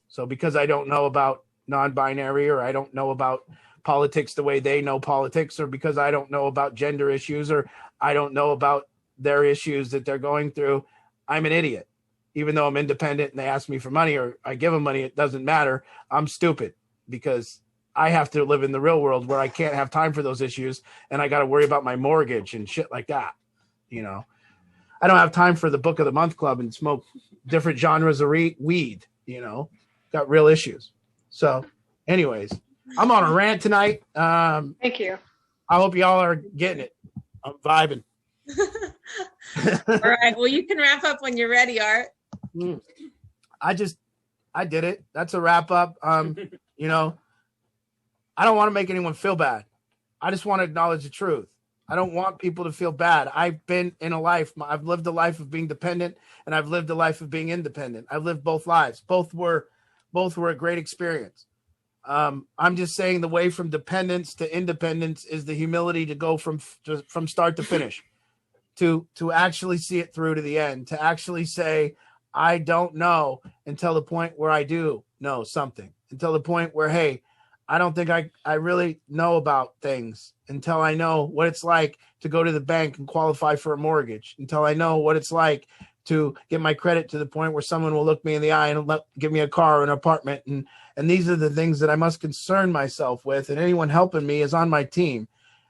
So because I don't know about non-binary, or I don't know about politics the way they know politics, or because I don't know about gender issues, or I don't know about their issues that they're going through, I'm an idiot. Even though I'm independent and they ask me for money or I give them money, it doesn't matter. I'm stupid because I have to live in the real world where I can't have time for those issues, and I got to worry about my mortgage and shit like that. You know, I don't have time for the book of the month club and smoke different genres of weed, you know, got real issues. So anyways, I'm on a rant tonight. Thank you. I hope y'all are getting it. I'm vibing. All right. Well, you can wrap up when you're ready, Art. I did it. That's a wrap up. You know, I don't want to make anyone feel bad. I just want to acknowledge the truth. I don't want people to feel bad. I've been in a life. I've lived a life of being dependent, and I've lived a life of being independent. I've lived both lives. Both were a great experience. I'm just saying the way from dependence to independence is the humility to go from start to finish, to actually see it through to the end, to actually say, I don't know until the point where I do know something, until the point where, hey, I don't think I really know about things, until I know what it's like to go to the bank and qualify for a mortgage, until I know what it's like to get my credit to the point where someone will look me in the eye and give me a car or an apartment. And these are the things that I must concern myself with. And anyone helping me is on my team.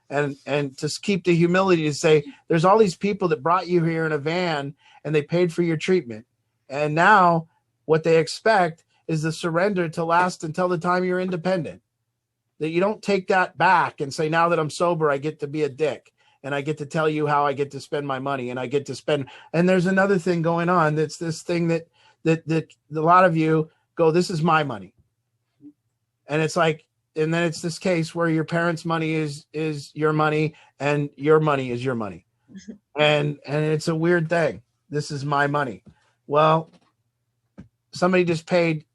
And just keep the humility to say, there's all these people that brought you here in a van and they paid for your treatment. And now what they expect is the surrender to last until the time you're independent. That you don't take that back and say, now that I'm sober, I get to be a dick. And I get to tell you how I get to spend my money, and I get to spend. And there's another thing going on. That's this thing that a lot of you go, this is my money. And it's like, and then it's this case where your parents' money is your money and your money is your money. And it's a weird thing. This is my money. Well, somebody just paid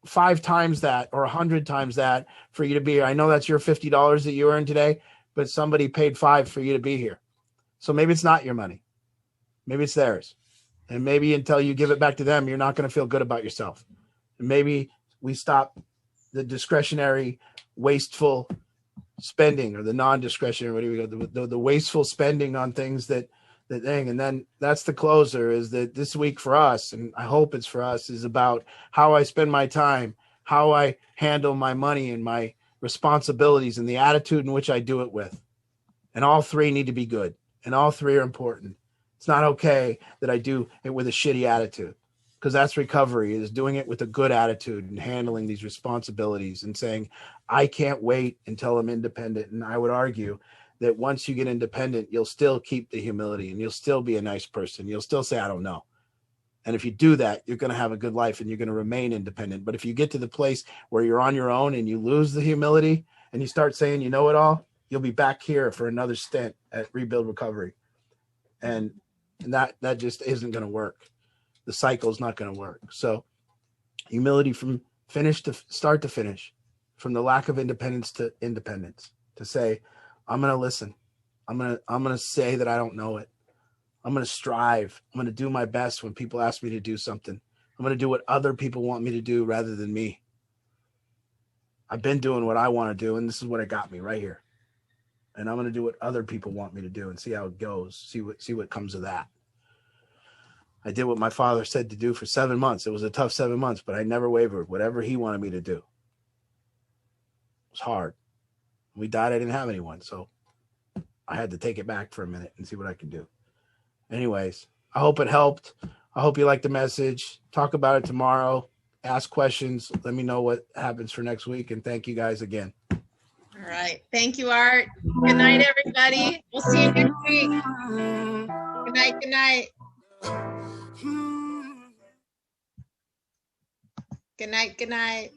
5 times that or 100 times that for you to be here. I know that's your $50 that you earned today, but somebody paid 5 for you to be here. So maybe it's not your money. Maybe it's theirs. And maybe until you give it back to them, you're not going to feel good about yourself. And maybe we stop the discretionary, wasteful spending, or the non-discretionary, what do we go, the wasteful spending on things that thing. And then that's the closer, is that this week for us, and I hope it's for us, is about how I spend my time how I handle my money and my responsibilities and the attitude in which I do it with. And all three need to be good, and all three are important. It's not okay that I do it with a shitty attitude, because that's recovery, is doing it with a good attitude and handling these responsibilities and saying, I can't wait until I'm independent. And I would argue that once you get independent, you'll still keep the humility and you'll still be a nice person. You'll still say, I don't know. And if you do that, you're going to have a good life and you're going to remain independent. But if you get to the place where you're on your own and you lose the humility and you start saying, you know it all, you'll be back here for another stint at Rebuild Recovery. And that just isn't going to work. The cycle is not going to work. So humility from start to finish, from the lack of independence to independence, to say, I'm going to listen. I'm going to say that I don't know it. I'm going to strive. I'm going to do my best when people ask me to do something. I'm going to do what other people want me to do rather than me. I've been doing what I want to do, and this is what it got me right here. And I'm going to do what other people want me to do and see how it goes. See what comes of that. I did what my father said to do for 7 months. It was a tough 7 months, but I never wavered. Whatever he wanted me to do. It was hard. When we died, I didn't have anyone, so I had to take it back for a minute and see what I could do. Anyways, I hope it helped. I hope you liked the message. Talk about it tomorrow. Ask questions. Let me know what happens for next week. And thank you guys again. All right. Thank you, Art. Good night, everybody. We'll see you next week. Good night. Good night. Good night. Good night.